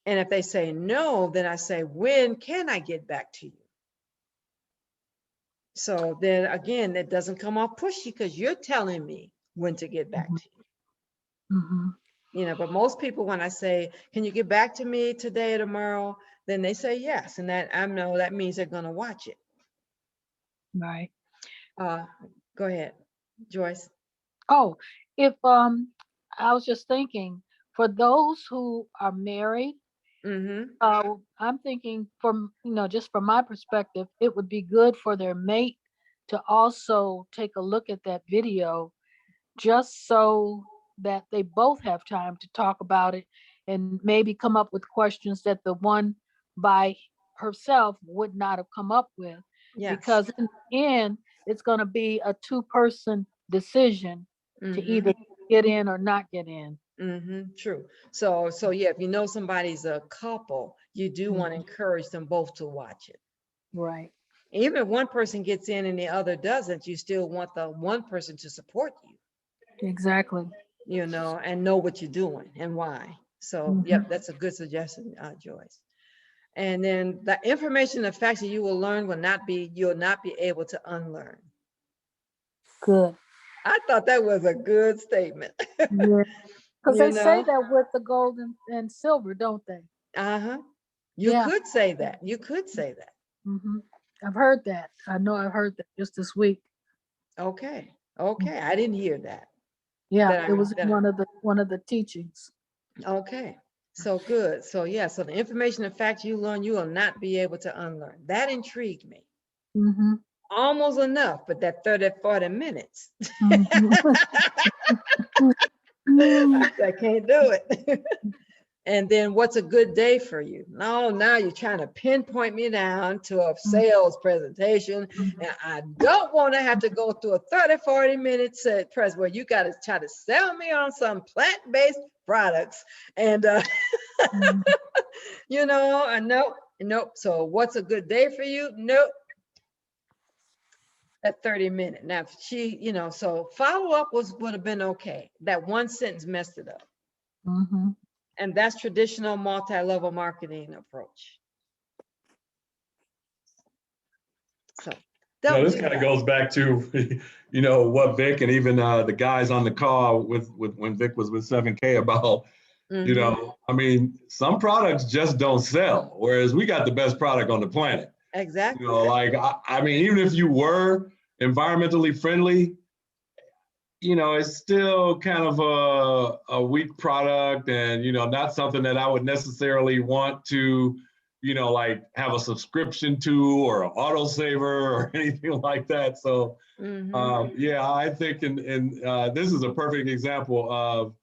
And if they say no, then I say, when can I get back to you? So then again, it doesn't come off pushy because you're telling me when to get back to you. Mhm. You know, but most people, when I say, can you get back to me today or tomorrow? Then they say yes. And that I know that means they're going to watch it. Right. Go ahead, Joyce. Oh, if I was just thinking, for those who are married, Mm-hmm. I'm thinking from, just from my perspective, it would be good for their mate to also take a look at that video, just so that they both have time to talk about it and maybe come up with questions that the one by herself would not have come up with. Yes. Because in the end, it's going to be a 2-person decision to Mhm. either get in or not get in. True. So yeah, if you know somebody's a couple, you do want to Mhm. encourage them both to watch it. Right. Even if one person gets in and the other doesn't, you still want the one person to support you, Exactly. you know, and know what you're doing and why. So, yep, Mhm. that's a good suggestion, Joyce. And then the information and facts that you will learn you'll not be able to unlearn. Good. I thought that was a good statement. Yeah. Because You they say know, that with the gold and silver, don't they? uh-huh. You Yeah. could say that. You could say that. I've heard that. I know I've heard that just this week. Okay. Okay. I didn't hear that. Yeah, That it I, was that in I- one of the teachings. okay. So good. So yeah, so the information and facts you learn, you will not be able to unlearn. That intrigued me. Mm-hmm. Almost enough, but that 30, 40 minutes. I can't do it. And then what's a good day for you? No, now you're trying to pinpoint me down to a sales presentation. And I don't want to have to go through a 30, 40 minutes press where you got to try to sell me on some plant-based products. And, you know, nope. So what's a good day for you? Nope. That 30 minute. Now, if she, you know, so follow up would have been okay. That one sentence messed it up. Mm-hmm. And that's traditional multi-level marketing approach. So You know, don't this do kind of that. goes back to, you know, what Vic and even the guys on the call with when Vic was with 7K about, you Mhm. know, I mean, some products just don't sell, whereas we got the best product on the planet. Exactly. You know, like, I mean, even if you were environmentally friendly, you know, it's still kind of a weak product and, you know, not something that I would necessarily want to, you know, like have a subscription to or an autosaver or anything like that. So, Mhm. yeah, I think this is a perfect example of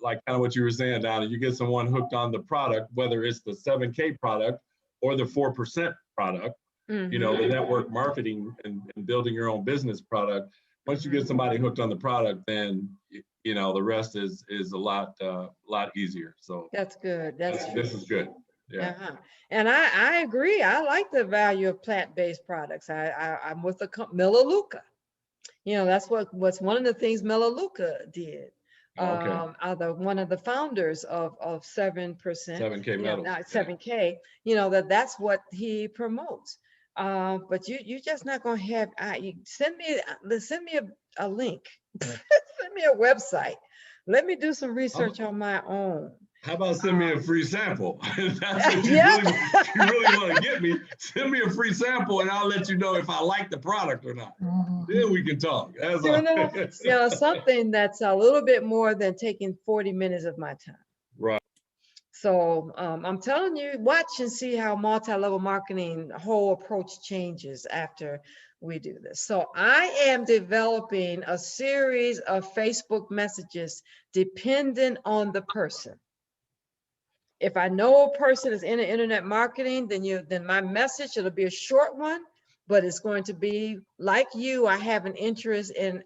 like kind of what you were saying, Donna. You get someone hooked on the product, whether it's the 7K product or the 4% product, you know, the Mhm. network marketing and building your own business product. Once you get Mhm. somebody hooked on the product, then you know the rest is a lot easier. So That's good. That's true. this is good. Yeah. Uh-huh. And I agree. I like the value of plant-based products. I'm with the Melaleuca. You know, that's what's one of the things Melaleuca did. Okay. One of the founders of 7%, 7K you know, metals. not Yeah. 7K, you know, that's what he promotes. But you just not gonna have you send me a link, send me a website. Let me do some research on my own. How about send me a free sample? If that's what Yeah. you really want to get me. Send me a free sample and I'll let you know if I like the product or not. Then we can talk. That's You all. know, something that's a little bit more than taking 40 minutes of my time. Right. So I'm telling you, watch and see how multi-level marketing whole approach changes after we do this. So I am developing a series of Facebook messages dependent on the person. If I know a person is in internet marketing, then my message, it'll be a short one, but it's going to be like you, I have an interest in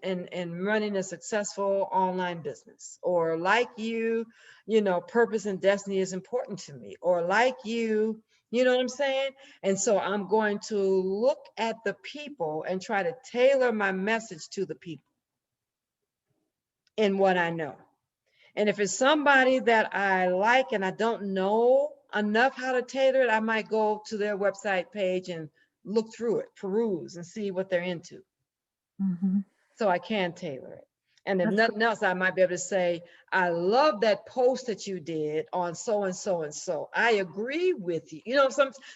running a successful online business, or like you, you know, purpose and destiny is important to me, or like you know what I'm saying? And so I'm going to look at the people and try to tailor my message to the people in what I know. And if it's somebody that I like and I don't know enough how to tailor it, I might go to their website page and look through it, peruse, and see what they're into. So I can tailor it. And if nothing else, I might be able to say, I love that post that you did on so and so and so. I agree with you. You know,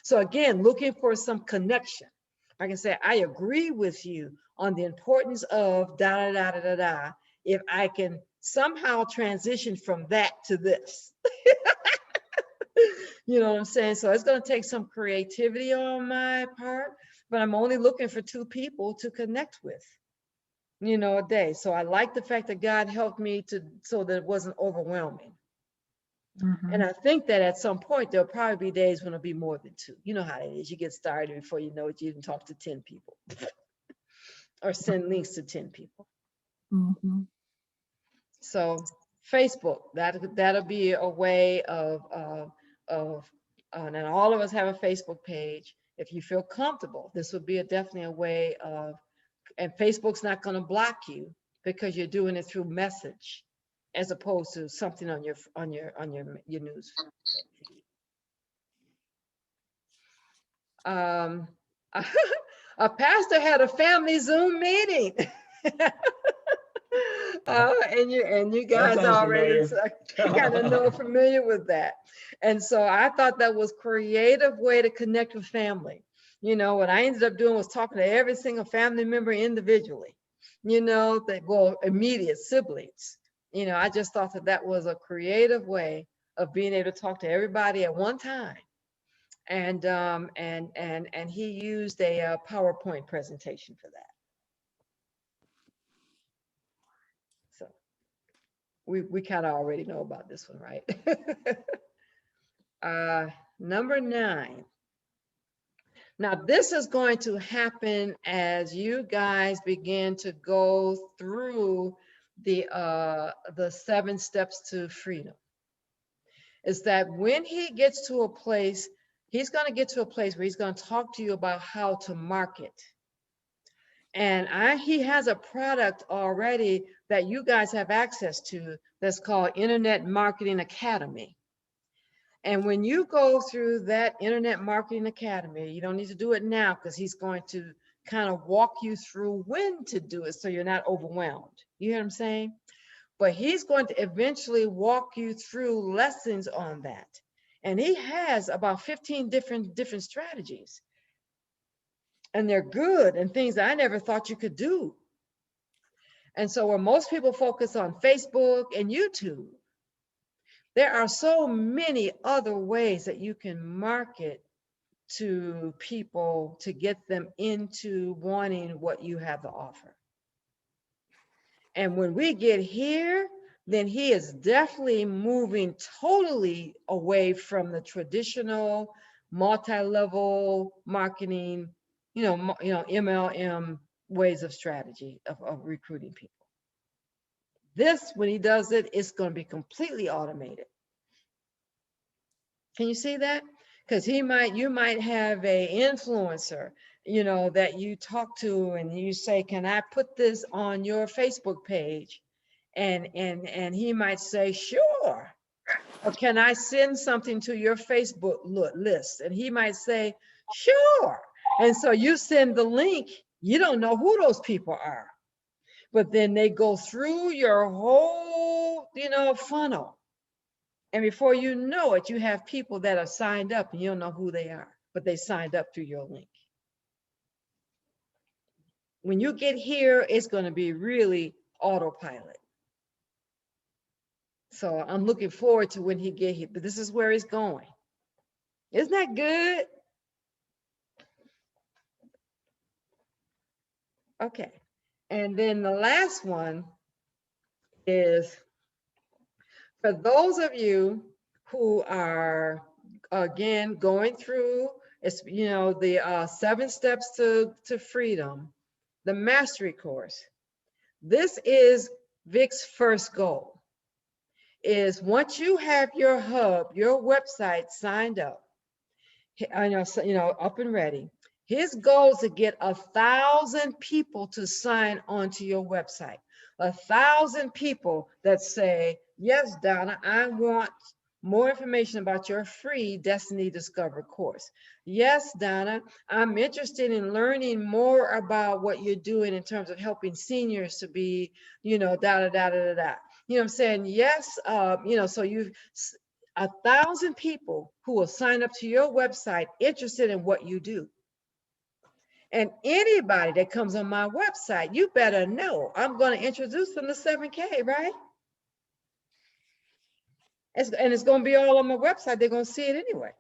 so again, looking for some connection. I can say, I agree with you on the importance of da da da da da da. If I can somehow transition from that to this. You know what I'm saying? So it's going to take some creativity on my part, but I'm only looking for 2 people to connect with, you know, a day. So I like the fact that God helped me so that it wasn't overwhelming. And I think that at some point, there'll probably be days when it'll be more than 2. You know how it is. You get started before you know it, you can talk to 10 people or send links to 10 people. So Facebook, that'll be a way and all of us have a Facebook page. If you feel comfortable, this would be definitely a way of, and Facebook's not going to block you because you're doing it through message as opposed to something on your news feed. A pastor had a family Zoom meeting. And you guys sounds already familiar. kind of know familiar with that. And so I thought that was creative way to connect with family. You know, what I ended up doing was talking to every single family member individually, you know, immediate siblings. You know, I just thought that was a creative way of being able to talk to everybody at one time. And he used a PowerPoint presentation for that. So we kind of already know about this one, right? Number 9. Now this is going to happen as you guys begin to go through the 7 steps to freedom. Is that when he gets to a place, he's going to get to a place where he's going to talk to you about how to market. And he has a product already that you guys have access to that's called Internet Marketing Academy. And when you go through that Internet Marketing Academy, you don't need to do it now because he's going to kind of walk you through when to do it so you're not overwhelmed. You hear what I'm saying? But he's going to eventually walk you through lessons on that. And he has about 15 different strategies. And they're good and things that I never thought you could do. And so where most people focus on Facebook and YouTube, there are so many other ways that you can market to people to get them into wanting what you have to offer. And when we get here, then he is definitely moving totally away from the traditional multi-level marketing, you know, MLM ways of strategy of recruiting people. This, when he does it, it's going to be completely automated. Can you see that? Because you might have a influencer, you know, that you talk to and you say, can I put this on your Facebook page? And he might say, sure. Or can I send something to your Facebook list? And he might say, sure. And so you send the link, you don't know who those people are. But then they go through your whole, you know, funnel. And before you know it, you have people that are signed up and you don't know who they are, but they signed up through your link. When you get here, it's going to be really autopilot. So I'm looking forward to when he get here, but this is where he's going. Isn't that good? Okay. And then the last one is for those of you who are, again, going through, you know, the 7 steps to freedom, the mastery course. This is Vic's first goal, is once you have your hub, your website signed up, up and ready, his goal is to get 1,000 people to sign onto your website. 1,000 people that say, yes, Donna, I want more information about your free Destiny Discover course. Yes, Donna, I'm interested in learning more about what you're doing in terms of helping seniors to be, you know, da da da da da. You know what I'm saying? Yes, you know, so you've 1,000 people who will sign up to your website interested in what you do. And anybody that comes on my website, you better know I'm going to introduce them to 7K, right? And it's going to be all on my website. They're going to see it anyway.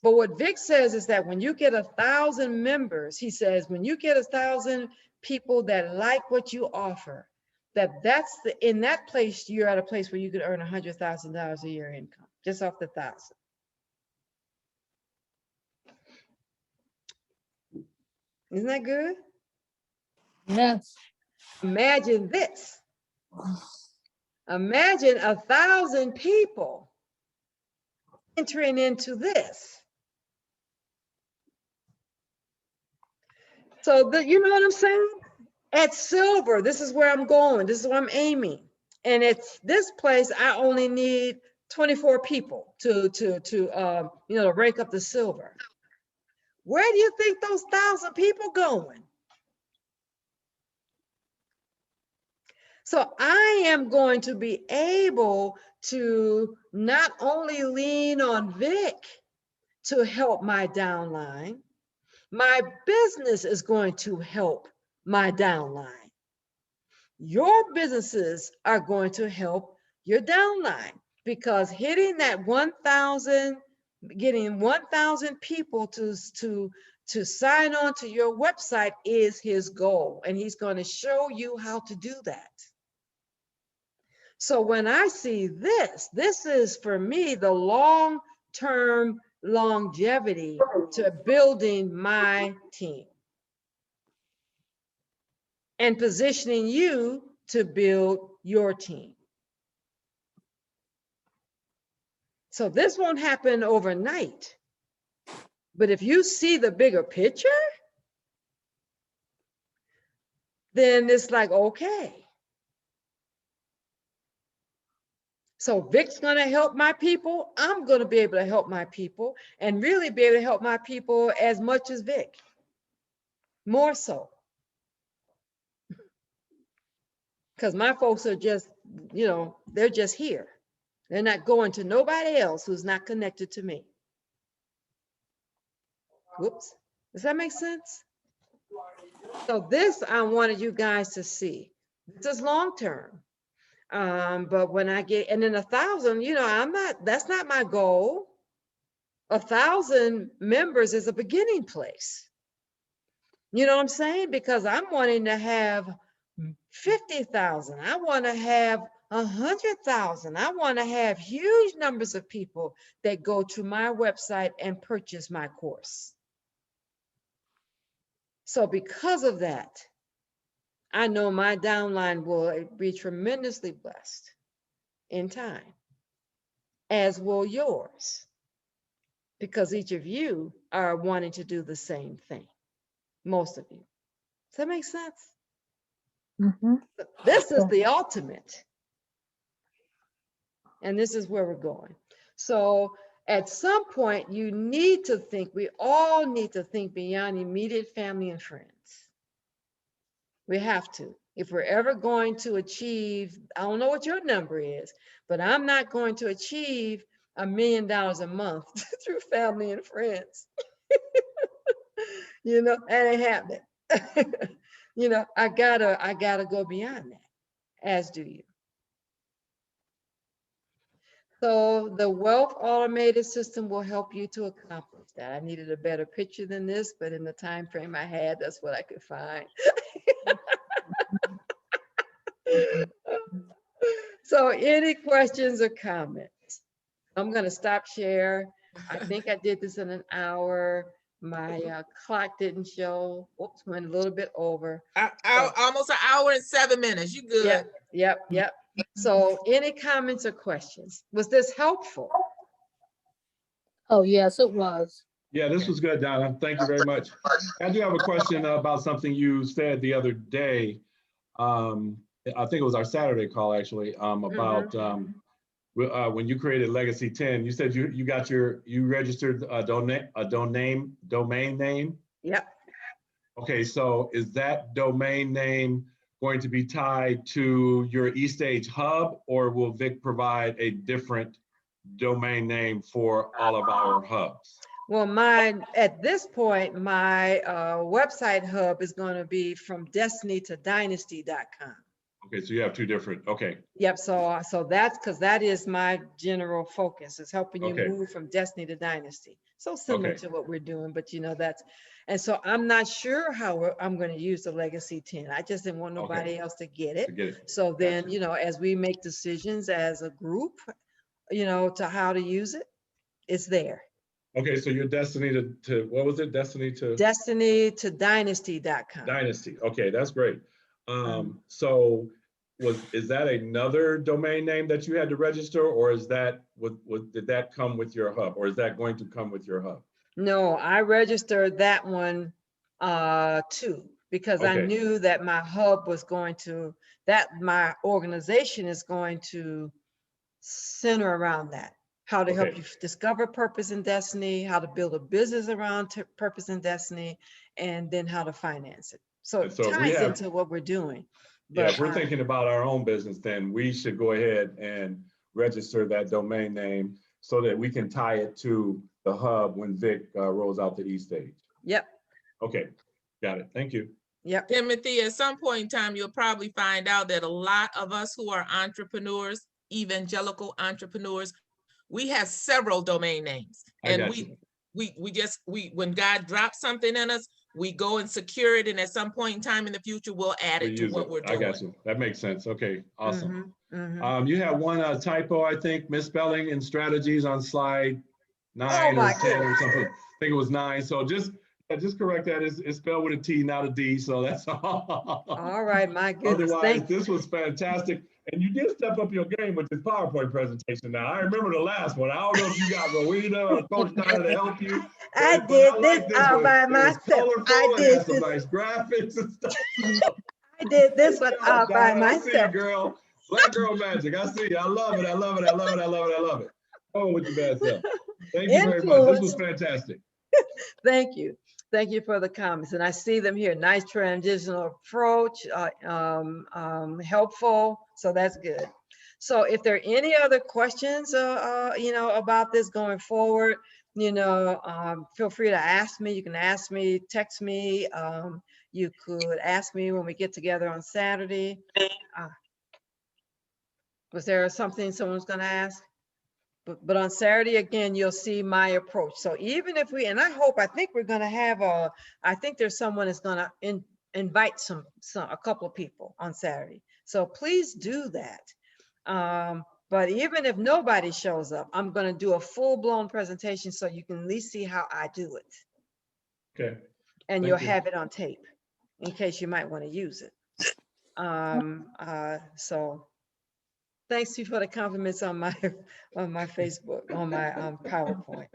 But what Vic says is that when you get 1,000 members, he says, when you get 1,000 people that like what you offer, in that place, you're at a place where you could earn $100,000 a year income, just off the 1,000. Isn't that good? Yes. Imagine this. Imagine 1,000 people entering into this. So you know what I'm saying? At silver, this is where I'm going. This is where I'm aiming. And it's this place, I only need 24 people to rank up the silver. Where do you think those 1,000 people going? So I am going to be able to not only lean on Vic to help my downline, my business is going to help my downline. Your businesses are going to help your downline, because hitting that 1,000, getting 1,000 people to sign on to your website is his goal, and he's going to show you how to do that. So when I see this is for me the long-term longevity to building my team and positioning you to build your team. So this won't happen overnight, but if you see the bigger picture, then it's like, okay. So Vic's gonna help my people. I'm gonna be able to help my people, and really be able to help my people as much as Vic, more so. Because my folks are just, they're just here. They're not going to nobody else who's not connected to me. Whoops, does that make sense? So this, I wanted you guys to see. This is long-term. But when I get, and then 1,000, that's not my goal. 1,000 members is a beginning place. You know what I'm saying? Because I'm wanting to have 50,000. I want to have 100,000. I want to have huge numbers of people that go to my website and purchase my course. So because of that, I know my downline will be tremendously blessed in time, as will yours, because each of you are wanting to do the same thing, most of you. Does that make sense? Mm-hmm. This is the ultimate. And this is where we're going. So at some point, you need to think, we all need to think beyond immediate family and friends. We have to. If we're ever going to achieve, I don't know what your number is, but I'm not going to achieve $1 million a month through family and friends. That ain't happening. I gotta go beyond that, as do you. So the wealth automated system will help you to accomplish that. I needed a better picture than this, but in the time frame I had, that's what I could find. So any questions or comments? I'm going to stop share. I think I did this in an hour. My clock didn't show. Oops, went a little bit over. Almost an hour and 7 minutes. You good? Yep. So any comments or questions? Was this helpful? Oh, yes, it was. Yeah, this was good, Donna. Thank you very much. I do have a question about something you said the other day. I think it was our Saturday call, actually, about when you created Legacy 10. You said you registered a domain name. Yep. Okay, so is that domain name going to be tied to your eStage hub, or will Vic provide a different domain name for all of our hubs? Well, at this point, my website hub is going to be from destiny-to-dynasty.com. Okay, so you have two different, okay. Yep, so that's because that is my general focus, is helping you Okay. move from destiny to dynasty. So similar Okay. to what we're doing, but and so I'm not sure how I'm going to use the Legacy 10. I just didn't want nobody else to get it. To get it. So then, Gotcha. as we make decisions as a group, to how to use it, it's there. Okay, so your destiny to what was it? Destiny to Destiny-to-dynasty.com. Dynasty. Okay, that's great. So is that another domain name that you had to register, or is that, did that come with your hub, or is that going to come with your hub? No, I registered that one too, because I Okay. knew that my hub was going to, that my organization is going to center around that. How to help Okay. you discover purpose and destiny, how to build a business around purpose and destiny, and then how to finance it. So it So if we ties have- into what we're doing. Yeah, But if we're thinking about our own business, then we should go ahead and register that domain name so that we can tie it to the hub when Vic rolls out the eStage. yep, Okay, got it. Thank you. yep. Timothy, at some point in time, you'll probably find out that a lot of us who are entrepreneurs, evangelical entrepreneurs, we have several domain names. I And got you. when God drops something in us, we go and secure it. And at some point in time in the future, we'll add We it to use what it. we're I doing. got you. That makes sense. Okay, awesome. Mhm, mhm. You have one typo, I think, misspelling in strategies on slide 9 my or 10 or something. I think it was 9. So just correct that. It's spelled with a T, not a D. So that's all. All right, my goodness, Otherwise, thank you. this was fantastic. And you did step up your game with this PowerPoint presentation. Now, I remember the last one. I don't know if you got Rowena or Coach Tyler to help you. I but did like this all one. by It was myself. colorful, I it did had some this. nice graphics and stuff. I did this one Good job, all by Donna. I see you, myself. girl. Black girl magic. I see you. I love it. I love it. I love it. I love it. I love it. Oh, with your bad self. Thank you very much. This was fantastic. Thank you. Thank you for the comments. And I see them here. Nice transitional approach, helpful. So that's good. So if there are any other questions, about this going forward, feel free to ask me. You can ask me, text me. You could ask me when we get together on Saturday. Was there something someone's going to ask? But on Saturday, again, you'll see my approach. So even if I think we're going to have I think there's someone that's going to invite a couple of people on Saturday. So please do that. But even if nobody shows up, I'm going to do a full-blown presentation so you can at least see how I do it. Okay. And Thank you'll you. have it on tape in case you might want to use it. So thanks to you for the compliments on my Facebook, on my PowerPoint.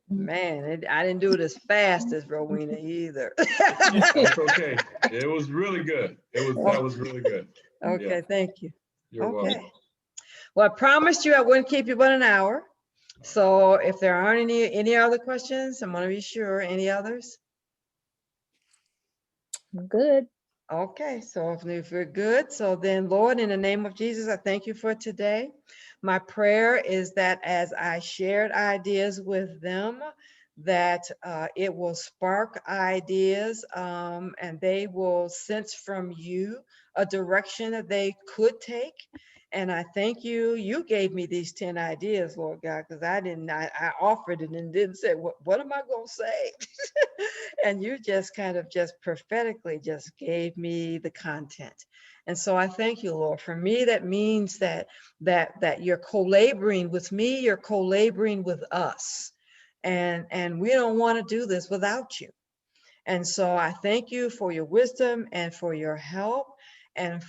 Man, I didn't do it as fast as Rowena either. That's okay. It was really good. That was really good. Okay, Yeah. thank you. You're welcome. Okay. Well, I promised you I wouldn't keep you but an hour. So if there aren't any other questions, I'm gonna be sure. Any others? I'm good. Okay, so if we're good, so then Lord, in the name of Jesus, I thank you for today. My prayer is that as I shared ideas with them, that it will spark ideas and they will sense from you a direction that they could take. And I thank you. You gave me these 10 ideas, Lord God, because I offered it and didn't say, what am I going to say? And you just kind of just prophetically just gave me the content. And so I thank you, Lord. For me, that means that you're co-laboring with me, you're co-laboring with us. And we don't want to do this without you. And so I thank you for your wisdom and for your help and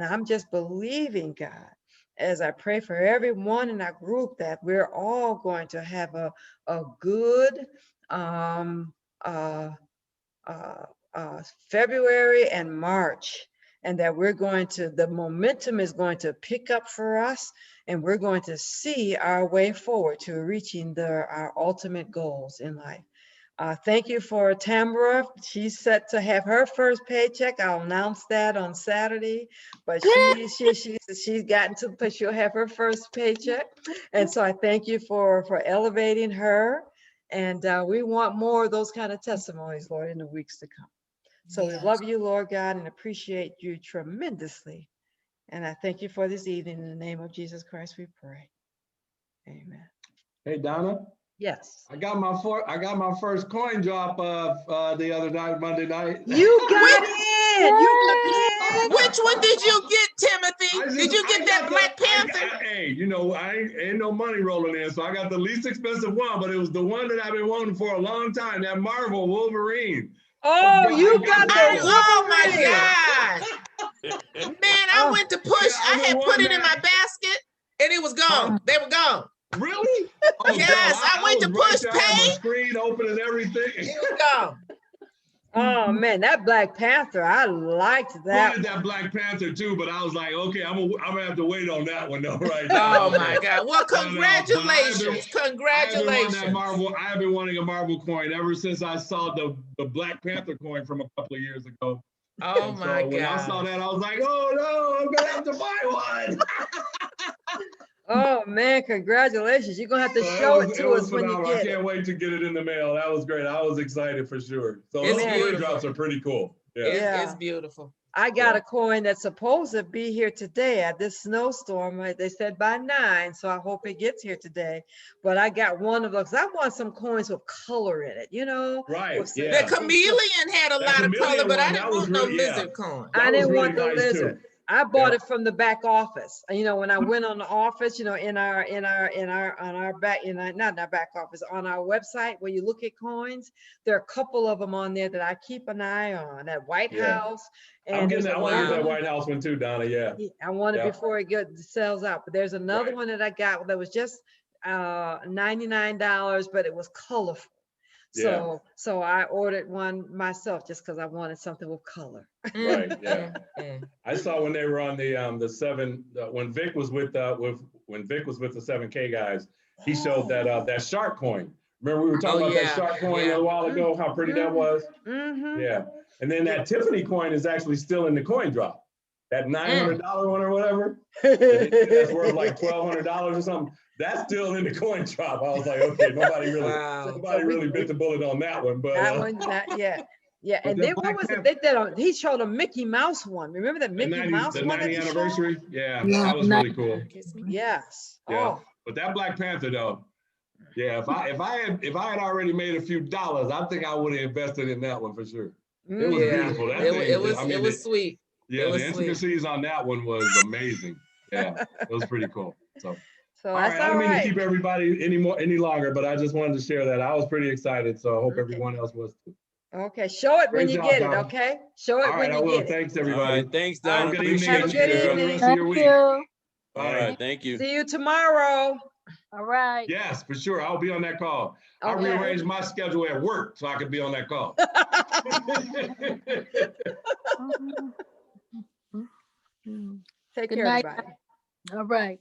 I'm just believing, God, as I pray for everyone in our group, that we're all going to have a good February and March, and that the momentum is going to pick up for us, and we're going to see our way forward to reaching our ultimate goals in life. Thank you for Tamara. She's set to have her first paycheck. I'll announce that on Saturday, but she's gotten to the place she'll have her first paycheck. And so I thank you for elevating her. And we want more of those kind of testimonies, Lord, in the weeks to come. So we love you, Lord God, and appreciate you tremendously. And I thank you for this evening. In the name of Jesus Christ, we pray. Amen. Hey, Donna. Yes. I got my first coin drop of the other night, Monday night. You got it. You got it. Which one did you get, Timothy? Did you get that Black Panther? Hey, ain't no money rolling in, so I got the least expensive one, but it was the one that I've been wanting for a long time, that Marvel Wolverine. Oh, you got the Oh my Wolverine. God. Man, I went to push. I had won put it in that? my basket and it was gone. They were gone. Really? Oh, Yes, I went to was right push there. I had my pay. screen open and everything. It was gone. Oh, man, that Black Panther, I liked I that. wanted that Black Panther too, but I was like, okay, I'm gonna have to wait on that one though, right now. Oh my God. Well, But I've been- congratulations. I have been wanting that Congratulations. Marvel. I have been wanting a Marvel coin ever since I saw the Black Panther coin from a couple of years ago. Oh And my so when I saw God. that, I was like, oh no, I'm gonna have to buy one. Oh, man, congratulations. You're gonna have to So show it was- to was us when you phenomenal. get I it. can't wait to get it in the mail. That was great. I was excited for sure. So It's those coin beautiful. drops are pretty cool. Yeah. It's beautiful. I got Yeah. a coin that's supposed to be here today at this snowstorm. They said by 9, so I hope it gets here today. But I got one of those. I want some coins with color in it, you know? Right, with some- yeah. The chameleon had a That lot of color, chameleon but I one, didn't that was want no really- yeah. lizard coin. That I was didn't really want the nice, lizard. too. I bought Yeah. it from the back office. You know, when I went on the office, you know, on our back, not in our back office, on our website where you look at coins, there are a couple of them on there that I keep an eye on. That White Yeah. House. I'm And getting there's that one with another that one. White House one too, Donna, yeah. Yeah, I want it Yeah. before it sells out. But there's another Right. one that I got that was just $99, but it was colorful. Yeah. So I ordered one myself just because I wanted something with color. Right, yeah. Mm. I saw when they were on the seven, when Vic was with the 7K guys, he showed that shark coin. Remember we were talking Oh, about yeah, that shark coin yeah. a while ago, how pretty that was? Mm-hmm. Yeah. And then that Tiffany coin is actually still in the coin drop. That $900 one or whatever, that's worth like $1,200 or something. That's still in the coin drop. I was like, okay, nobody Wow. really bit the bullet on that one, but That one, yeah. Yeah, But and that then what Black was it? Panther- They did he showed a Mickey Mouse one. Remember that the Mickey 90, Mouse the one that 90 he showed? anniversary, yeah, Yeah, that was really cool. Kiss me. Yes. Yeah. Oh, But that Black Panther though, yeah, if I had already made a few dollars, I think I would have invested in that one for sure. It was Yeah, beautiful. That it, thing, it was I mean, it was sweet. yeah, was the sweet. intricacies on that one was amazing. Yeah, it was pretty cool. So, so all right, that's I all don't mean to right. keep everybody any longer, but I just wanted to share that. I was pretty excited, so I hope Okay. everyone else was too. Okay, show it when Great you job, get it, Donna. okay? Show it All right, when I you will. get it. Thanks, All everybody. right, thanks, Have Donna. a good evening. Have a Appreciate good you. Enjoy the evening. rest of your Thank week. you. All Bye. right, thank you. See you tomorrow. All right. Yes, for sure. I'll be on that call. I Okay. rearranged my schedule at work so I could be on that call. Take Good care, night. everybody. All right.